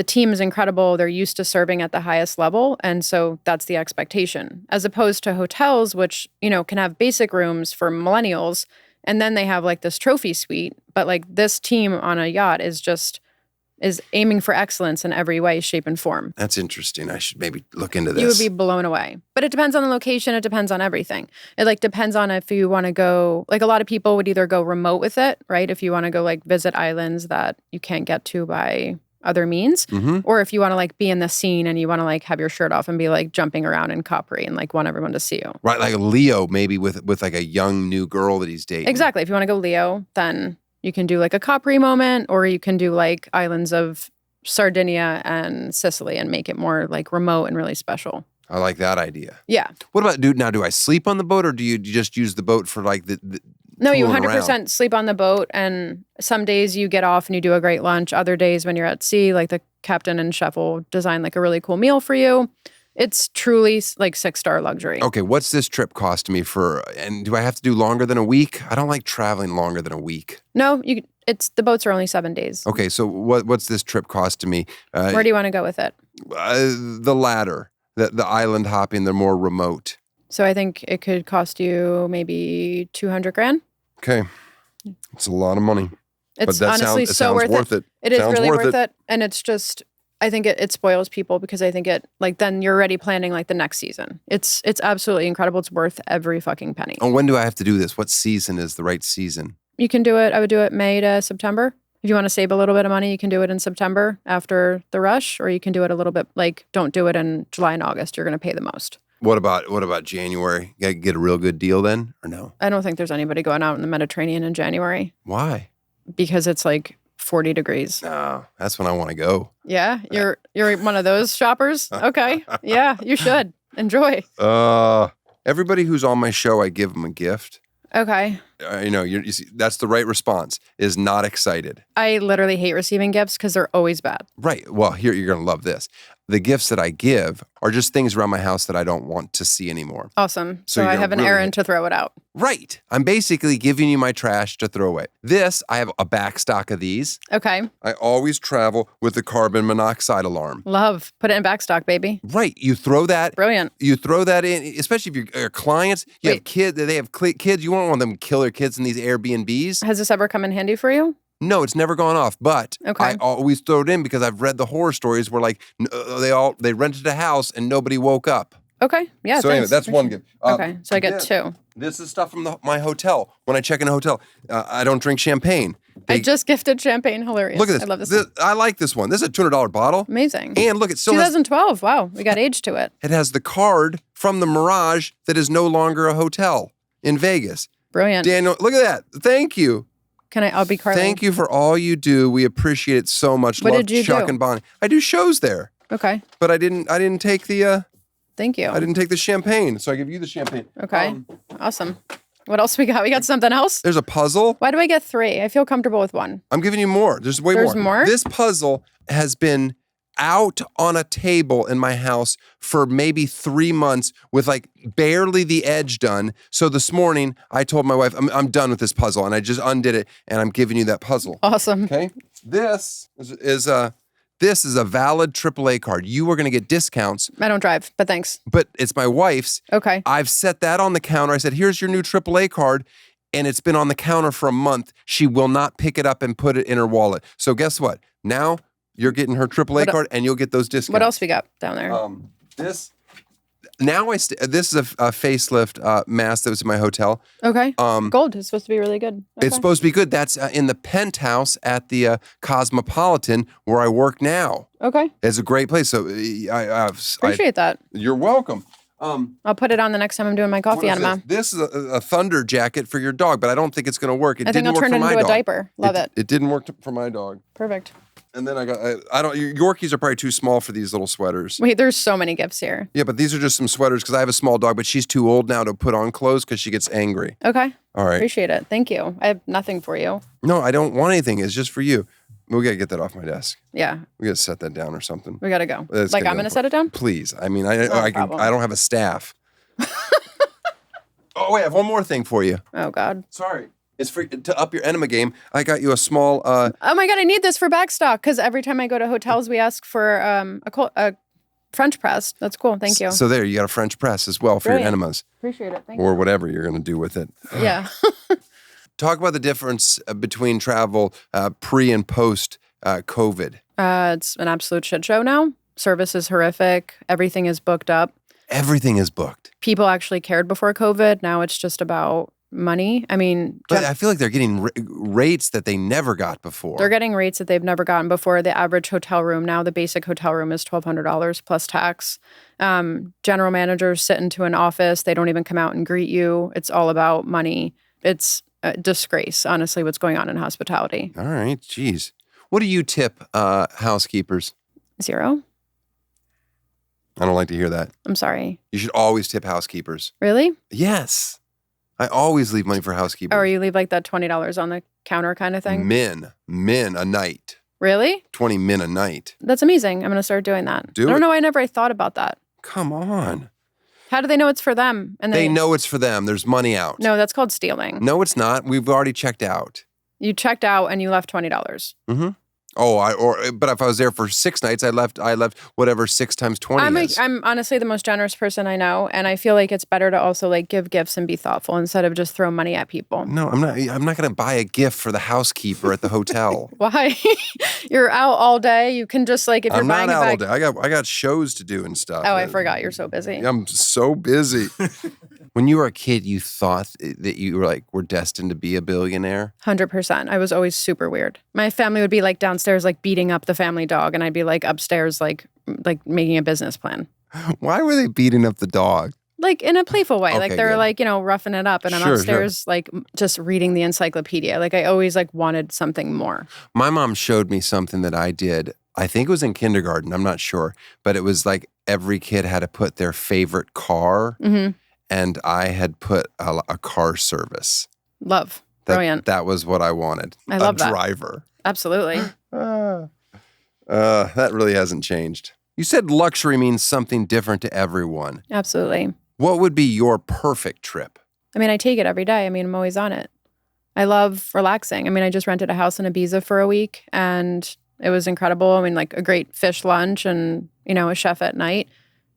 Speaker 2: team is incredible. They're used to serving at the highest level, and so that's the expectation. As opposed to hotels, which can have basic rooms for millennials, and then they have like this trophy suite. But like this team on a yacht is aiming for excellence in every way, shape, and form.
Speaker 1: That's interesting. I should maybe look into this.
Speaker 2: You would be blown away. But it depends on the location. It depends on everything. It like depends on if you want to go, like a lot of people would either go remote with it, right? If you want to go like visit islands that you can't get to by other means, or if you want to like be in the scene and you want to like have your shirt off and be like jumping around in Capri and like want everyone to see you.
Speaker 1: Right, like a Leo maybe with like a young new girl that he's dating.
Speaker 2: Exactly. If you want to go Leo, then you can do like a Capri moment, or you can do like islands of Sardinia and Sicily and make it more like remote and really special.
Speaker 1: I like that idea.
Speaker 2: Yeah.
Speaker 1: What about, do I sleep on the boat, or do you just use the boat for like the
Speaker 2: No, you 100%
Speaker 1: around?
Speaker 2: Sleep on the boat, and some days you get off and you do a great lunch. Other days when you're at sea, like the captain and chef will design like a really cool meal for you. It's truly like 6-star luxury.
Speaker 1: Okay, what's this trip cost me and do I have to do longer than a week? I don't like traveling longer than a week.
Speaker 2: No, the boats are only 7 days.
Speaker 1: Okay, so what's this trip cost to me?
Speaker 2: Where do you want to go with it?
Speaker 1: The latter, the island hopping, the more remote.
Speaker 2: So I think it could cost you maybe $200,000.
Speaker 1: Okay, it's a lot of money.
Speaker 2: It's
Speaker 1: but
Speaker 2: honestly so worth it. It is really worth it. And it's just, I think it spoils people because I think it, like, then you're already planning like the next season. It's absolutely incredible. It's worth every fucking penny.
Speaker 1: And when do I have to do this? What season is the right season?
Speaker 2: You can do it. I would do it May to September. If you want to save a little bit of money, you can do it in September after the rush, or you can do it a little bit, like, don't do it in July and August. You're going to pay the most.
Speaker 1: What about January? Get a real good deal then, or no?
Speaker 2: I don't think there's anybody going out in the Mediterranean in January.
Speaker 1: Why?
Speaker 2: Because it's like 40 degrees.
Speaker 1: No, that's when I want to go.
Speaker 2: Yeah, you're one of those shoppers? Okay. Yeah, you should. Enjoy.
Speaker 1: Everybody who's on my show, I give them a gift.
Speaker 2: Okay.
Speaker 1: You see, that's the right response, is not excited.
Speaker 2: I literally hate receiving gifts because they're always bad.
Speaker 1: Right. Well, here, you're going to love this. The gifts that I give are just things around my house that I don't want to see anymore.
Speaker 2: Awesome.
Speaker 1: So
Speaker 2: So I have an
Speaker 1: really
Speaker 2: errand to throw it out.
Speaker 1: Right. I'm basically giving you my trash to throw away. I have a back stock of these.
Speaker 2: Okay.
Speaker 1: I always travel with the carbon monoxide alarm.
Speaker 2: Love. Put it in backstock, baby.
Speaker 1: Right. You throw that.
Speaker 2: Brilliant.
Speaker 1: You throw that in, especially if you're clients, you have kids, they have kids. You won't want them to kill their kids in these Airbnbs.
Speaker 2: Has this ever come in handy for you?
Speaker 1: No, it's never gone off, but
Speaker 2: Okay.
Speaker 1: I always throw it in because I've read the horror stories where like they rented a house and nobody woke up.
Speaker 2: Okay. Yeah.
Speaker 1: So anyway,
Speaker 2: thanks.
Speaker 1: that's one gift.
Speaker 2: Okay. So I get two.
Speaker 1: This is stuff from my hotel. When I check in a hotel, I don't drink champagne.
Speaker 2: I just gifted champagne. Hilarious.
Speaker 1: Look at this.
Speaker 2: I love this.
Speaker 1: I like this one. This is a $200 bottle.
Speaker 2: Amazing.
Speaker 1: And look, it still has,
Speaker 2: 2012. Wow. We got age to it.
Speaker 1: it has the card from the Mirage that is no longer a hotel in Vegas.
Speaker 2: Brilliant.
Speaker 1: Daniel, look at that. Thank you.
Speaker 2: I'll be Carly.
Speaker 1: Thank you for all you do. We appreciate it so much.
Speaker 2: What
Speaker 1: Love
Speaker 2: did you
Speaker 1: Chuck
Speaker 2: do?
Speaker 1: and Bonnie. I do shows there,
Speaker 2: Okay.
Speaker 1: but I didn't take the
Speaker 2: Thank you.
Speaker 1: I didn't take the champagne, so I give you the champagne.
Speaker 2: Okay. Awesome. What else we got? We got something else?
Speaker 1: There's a puzzle.
Speaker 2: Why do I get 3? I feel comfortable with 1.
Speaker 1: I'm giving you more. There's way
Speaker 2: There's more?
Speaker 1: This puzzle has been out on a table in my house for maybe 3 months with like barely the edge done. So this morning I told my wife, I'm done with this puzzle, and I just undid it, and I'm giving you that puzzle.
Speaker 2: Awesome.
Speaker 1: Okay. This is a valid AAA card. You are going to get discounts,
Speaker 2: I don't drive, but thanks.
Speaker 1: but it's my wife's.
Speaker 2: Okay.
Speaker 1: I've set that on the counter. I said, here's your new AAA card. And it's been on the counter for a month. She will not pick it up and put it in her wallet. So guess what? Now you're getting her AAA card and you'll get those discounts.
Speaker 2: What else we got down there?
Speaker 1: This is a facelift mask that was in my hotel.
Speaker 2: Okay. Gold is supposed to be really good. Okay.
Speaker 1: It's supposed to be good. That's in the penthouse at the Cosmopolitan where I work now.
Speaker 2: Okay.
Speaker 1: It's a great place. So
Speaker 2: Appreciate that.
Speaker 1: You're welcome.
Speaker 2: I'll put it on the next time I'm doing my coffee
Speaker 1: What is
Speaker 2: enema.
Speaker 1: this? This is a thunder jacket for your dog, but I don't think it's going to work.
Speaker 2: I think I'll turn it into a diaper. Love it.
Speaker 1: It didn't work for my dog.
Speaker 2: Perfect.
Speaker 1: And then I don't. Yorkies are probably too small for these little sweaters.
Speaker 2: Wait, there's so many gifts here.
Speaker 1: Yeah, but these are just some sweaters because I have a small dog, but she's too old now to put on clothes because she gets angry.
Speaker 2: Okay.
Speaker 1: All right.
Speaker 2: Appreciate it. Thank you. I have nothing for you.
Speaker 1: No, I don't want anything. It's just for you. We got to get that off my desk.
Speaker 2: Yeah.
Speaker 1: We got to set that down or something.
Speaker 2: We got to go.
Speaker 1: Let's
Speaker 2: Like
Speaker 1: get
Speaker 2: I'm
Speaker 1: it
Speaker 2: going to
Speaker 1: up.
Speaker 2: set it down?
Speaker 1: Please. I mean,
Speaker 2: Not a
Speaker 1: I
Speaker 2: problem.
Speaker 1: don't have a staff. Oh, wait, I have one more thing for you.
Speaker 2: Oh, God.
Speaker 1: Sorry. It's for to up your enema game. I got you a small.
Speaker 2: Oh, my God. I need this for backstock because every time I go to hotels, we ask for a French press. That's cool. Thank you.
Speaker 1: So there, you got a French press as well for
Speaker 2: Brilliant.
Speaker 1: your enemas.
Speaker 2: Appreciate it. Thank
Speaker 1: Or
Speaker 2: you.
Speaker 1: whatever you're going to do with it.
Speaker 2: Yeah.
Speaker 1: Talk about the difference between travel pre and post COVID.
Speaker 2: It's an absolute shit show now. Service is horrific. Everything is booked up.
Speaker 1: Everything is booked.
Speaker 2: People actually cared before COVID. Now it's just about money. I mean,
Speaker 1: But I feel like they're getting rates that they never got before.
Speaker 2: they're getting rates that they've never gotten before. The average hotel room now, the basic hotel room is $1,200 plus tax. General managers sit into an office. They don't even come out and greet you. It's all about money. It's a disgrace, honestly, what's going on in hospitality.
Speaker 1: All right, geez. What do you tip housekeepers?
Speaker 2: 0?
Speaker 1: I don't like to hear that.
Speaker 2: I'm sorry.
Speaker 1: You should always tip housekeepers.
Speaker 2: Really?
Speaker 1: Yes. I always leave money for housekeepers.
Speaker 2: Or you leave like that $20 on the counter kind of thing?
Speaker 1: Men a night.
Speaker 2: Really?
Speaker 1: 20 men a night.
Speaker 2: That's amazing. I'm going to start doing that.
Speaker 1: Do
Speaker 2: I don't
Speaker 1: it.
Speaker 2: know. I never thought about that.
Speaker 1: Come on.
Speaker 2: How do they know it's for them? And
Speaker 1: They know it's for them. There's money out.
Speaker 2: No, that's called stealing.
Speaker 1: No, it's not. We've already checked out.
Speaker 2: You checked out and you left $20.
Speaker 1: Mm-hmm. Oh, but if I was there for 6 nights, I left whatever 6 times 20 is.
Speaker 2: I'm honestly the most generous person I know, and I feel like it's better to also like give gifts and be thoughtful instead of just throw money at people.
Speaker 1: No, I'm not. I'm not going to buy a gift for the housekeeper at the hotel.
Speaker 2: Why? You're out all day. You can just like if you're
Speaker 1: I'm
Speaker 2: buying
Speaker 1: not
Speaker 2: a
Speaker 1: out
Speaker 2: bag.
Speaker 1: all day. I got shows to do and stuff.
Speaker 2: Oh, I forgot. You're so busy.
Speaker 1: I'm so busy. When you were a kid, you thought that you were destined to be a billionaire?
Speaker 2: 100%. I was always super weird. My family would be like downstairs, like beating up the family dog, and I'd be like upstairs, like making a business plan.
Speaker 1: Why were they beating up the dog?
Speaker 2: Like in a playful way. Like
Speaker 1: Okay,
Speaker 2: they're
Speaker 1: good.
Speaker 2: like, roughing it up. And I'm
Speaker 1: Sure,
Speaker 2: upstairs, like just reading the encyclopedia. Like I always like wanted something more.
Speaker 1: My mom showed me something that I did. I think it was in kindergarten. I'm not sure. But it was like every kid had to put their favorite car.
Speaker 2: Mm-hmm.
Speaker 1: And I had put a car service.
Speaker 2: Love. Brilliant.
Speaker 1: That was what I wanted.
Speaker 2: I love
Speaker 1: a
Speaker 2: that.
Speaker 1: driver.
Speaker 2: Absolutely.
Speaker 1: That really hasn't changed. You said luxury means something different to everyone.
Speaker 2: Absolutely.
Speaker 1: What would be your perfect trip?
Speaker 2: I mean, I take it every day. I mean, I'm always on it. I love relaxing. I mean, I just rented a house in Ibiza for a week and it was incredible. I mean, like a great fish lunch and, a chef at night,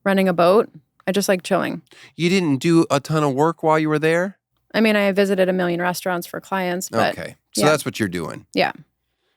Speaker 2: renting a boat. I just like chilling.
Speaker 1: You didn't do a ton of work while you were there?
Speaker 2: I mean, I visited 1 million restaurants for clients, but
Speaker 1: Okay. So
Speaker 2: yeah.
Speaker 1: that's what you're doing.
Speaker 2: Yeah.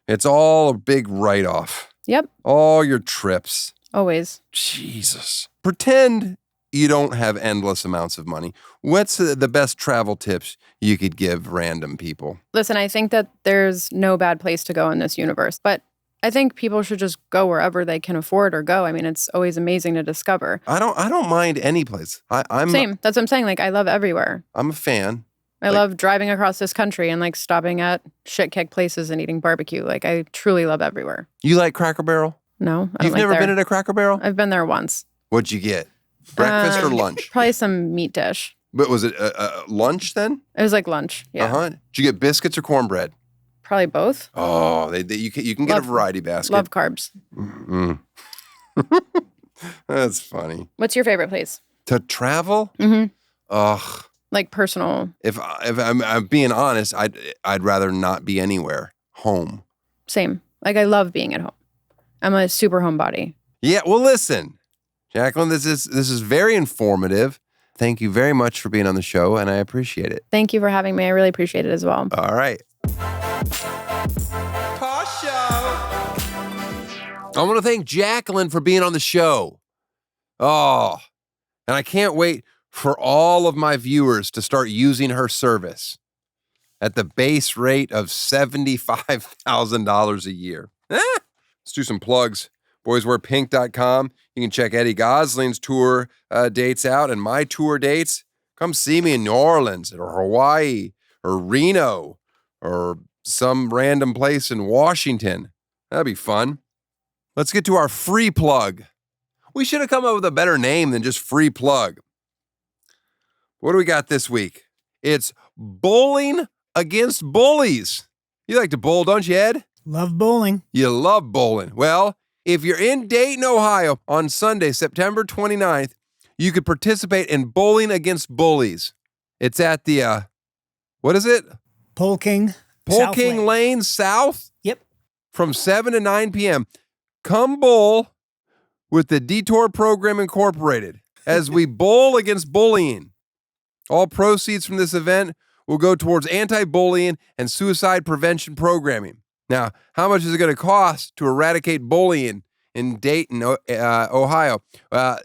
Speaker 1: It's all a big write-off.
Speaker 2: Yep.
Speaker 1: All your trips.
Speaker 2: Always.
Speaker 1: Jesus. Pretend you don't have endless amounts of money. What's the best travel tips you could give random people?
Speaker 2: Listen, I think that there's no bad place to go in this universe, but I think people should just go wherever they can afford or go. I mean, it's always amazing to discover.
Speaker 1: I don't mind any place. I'm
Speaker 2: Same. That's what I'm saying. Like, I love everywhere.
Speaker 1: I'm a fan.
Speaker 2: I love driving across this country and like stopping at shit kick places and eating barbecue. Like, I truly love everywhere.
Speaker 1: You like Cracker Barrel?
Speaker 2: No, I don't
Speaker 1: You've
Speaker 2: like
Speaker 1: never
Speaker 2: there.
Speaker 1: been at a Cracker Barrel?
Speaker 2: I've been there once.
Speaker 1: What'd you get? Breakfast or lunch?
Speaker 2: Probably some meat dish.
Speaker 1: But was it lunch then?
Speaker 2: It was like lunch. Yeah.
Speaker 1: Uh-huh. Did you get biscuits or cornbread?
Speaker 2: Probably both.
Speaker 1: Oh, you can get a variety basket.
Speaker 2: Love carbs.
Speaker 1: Mm. That's funny.
Speaker 2: What's your favorite place?
Speaker 1: To travel?
Speaker 2: Mm-hmm.
Speaker 1: Ugh.
Speaker 2: Like personal.
Speaker 1: If I'm being honest, I'd rather not be anywhere. Home.
Speaker 2: Same. Like I love being at home. I'm a super homebody.
Speaker 1: Yeah. Well, listen, Jaclyn, this is very informative. Thank you very much for being on the show, and I appreciate it.
Speaker 2: Thank you for having me. I really appreciate it as well.
Speaker 1: All right. Tosh Show. I want to thank Jaclyn for being on the show. Oh, and I can't wait for all of my viewers to start using her service at the base rate of $75,000 a year. Let's do some plugs. boyswearpink.com. You can check Eddie Gosling's tour dates out and my tour dates. Come see me in New Orleans or Hawaii or Reno or some random place in Washington. That'd be fun. Let's get to our free plug. We should have come up with a better name than just free plug. What do we got this week? It's bowling against bullies. You like to bowl, don't you, Ed?
Speaker 3: Love bowling.
Speaker 1: You love bowling. Well, if you're in Dayton, Ohio on Sunday, September 29th, you could participate in Bowling Against Bullies. It's at the, what is it?
Speaker 3: Pole King.
Speaker 1: Pole
Speaker 3: South
Speaker 1: King Lane South?
Speaker 3: Yep.
Speaker 1: From 7 to 9 p.m. Come bowl with the Detour Program Incorporated as we bowl against bullying. All proceeds from this event will go towards anti-bullying and suicide prevention programming. Now, how much is it going to cost to eradicate bullying in Dayton, Ohio?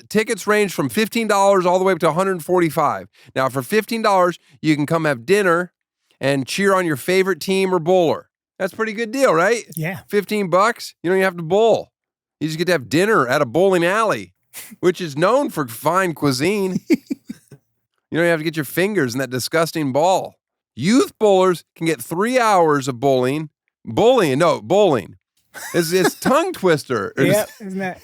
Speaker 1: Tickets range from $15 all the way up to $145. Now, for $15, you can come have dinner and cheer on your favorite team or bowler. That's a pretty good deal, right?
Speaker 3: Yeah.
Speaker 1: $15, you don't even have to bowl. You just get to have dinner at a bowling alley, which is known for fine cuisine. You don't have to get your fingers in that disgusting ball. Youth bowlers can get 3 hours of bowling. Bowling. It's tongue twister.
Speaker 3: Yeah, isn't that?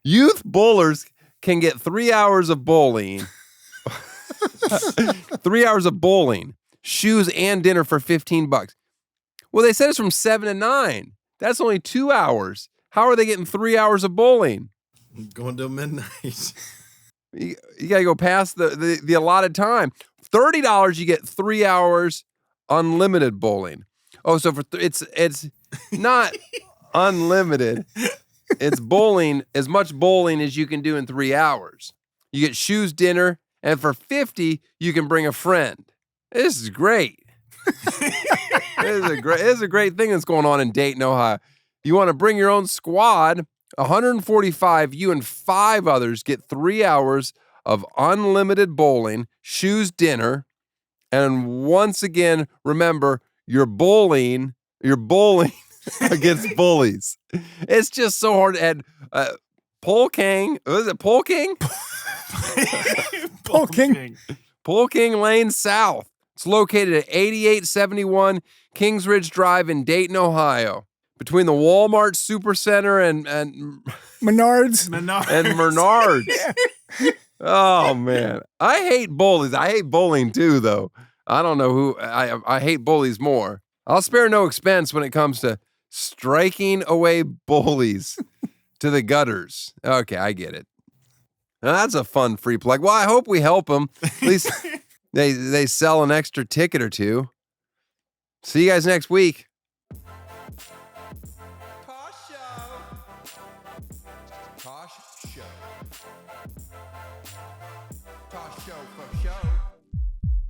Speaker 1: Youth bowlers can get 3 hours of bowling. 3 hours of bowling, shoes, and dinner for $15. Well, they said it's from 7 to 9. That's only 2 hours. How are they getting 3 hours of bowling?
Speaker 4: Going till midnight.
Speaker 1: You got to go past the allotted time. $30, you get 3 hours unlimited bowling. Oh, so it's not unlimited. It's bowling, as much bowling as you can do in 3 hours. You get shoes, dinner, and for $50, you can bring a friend. This is great. This is a great thing that's going on in Dayton, Ohio. You want to bring your own squad, 145, you and 5 others get 3 hours of unlimited bowling, shoes, dinner, and once again, remember, you're bowling against bullies. It's just so hard to add. Pole King, was it Pole King?
Speaker 3: Pole King.
Speaker 1: Pole King Lane South. It's located at 8871 Kings Ridge Drive in Dayton, Ohio, between the Walmart Supercenter and
Speaker 3: Menards.
Speaker 1: and Menards.
Speaker 3: Yeah.
Speaker 1: Oh man, I hate bullies. I hate bowling too, though. I don't know who I hate bullies more. I'll spare no expense when it comes to striking away bullies to the gutters. Okay, I get it. Now, that's a fun free plug. Well, I hope we help them. At least they sell an extra ticket or two. See you guys next week. Tosh Show. Tosh Show. Tosh Show for show.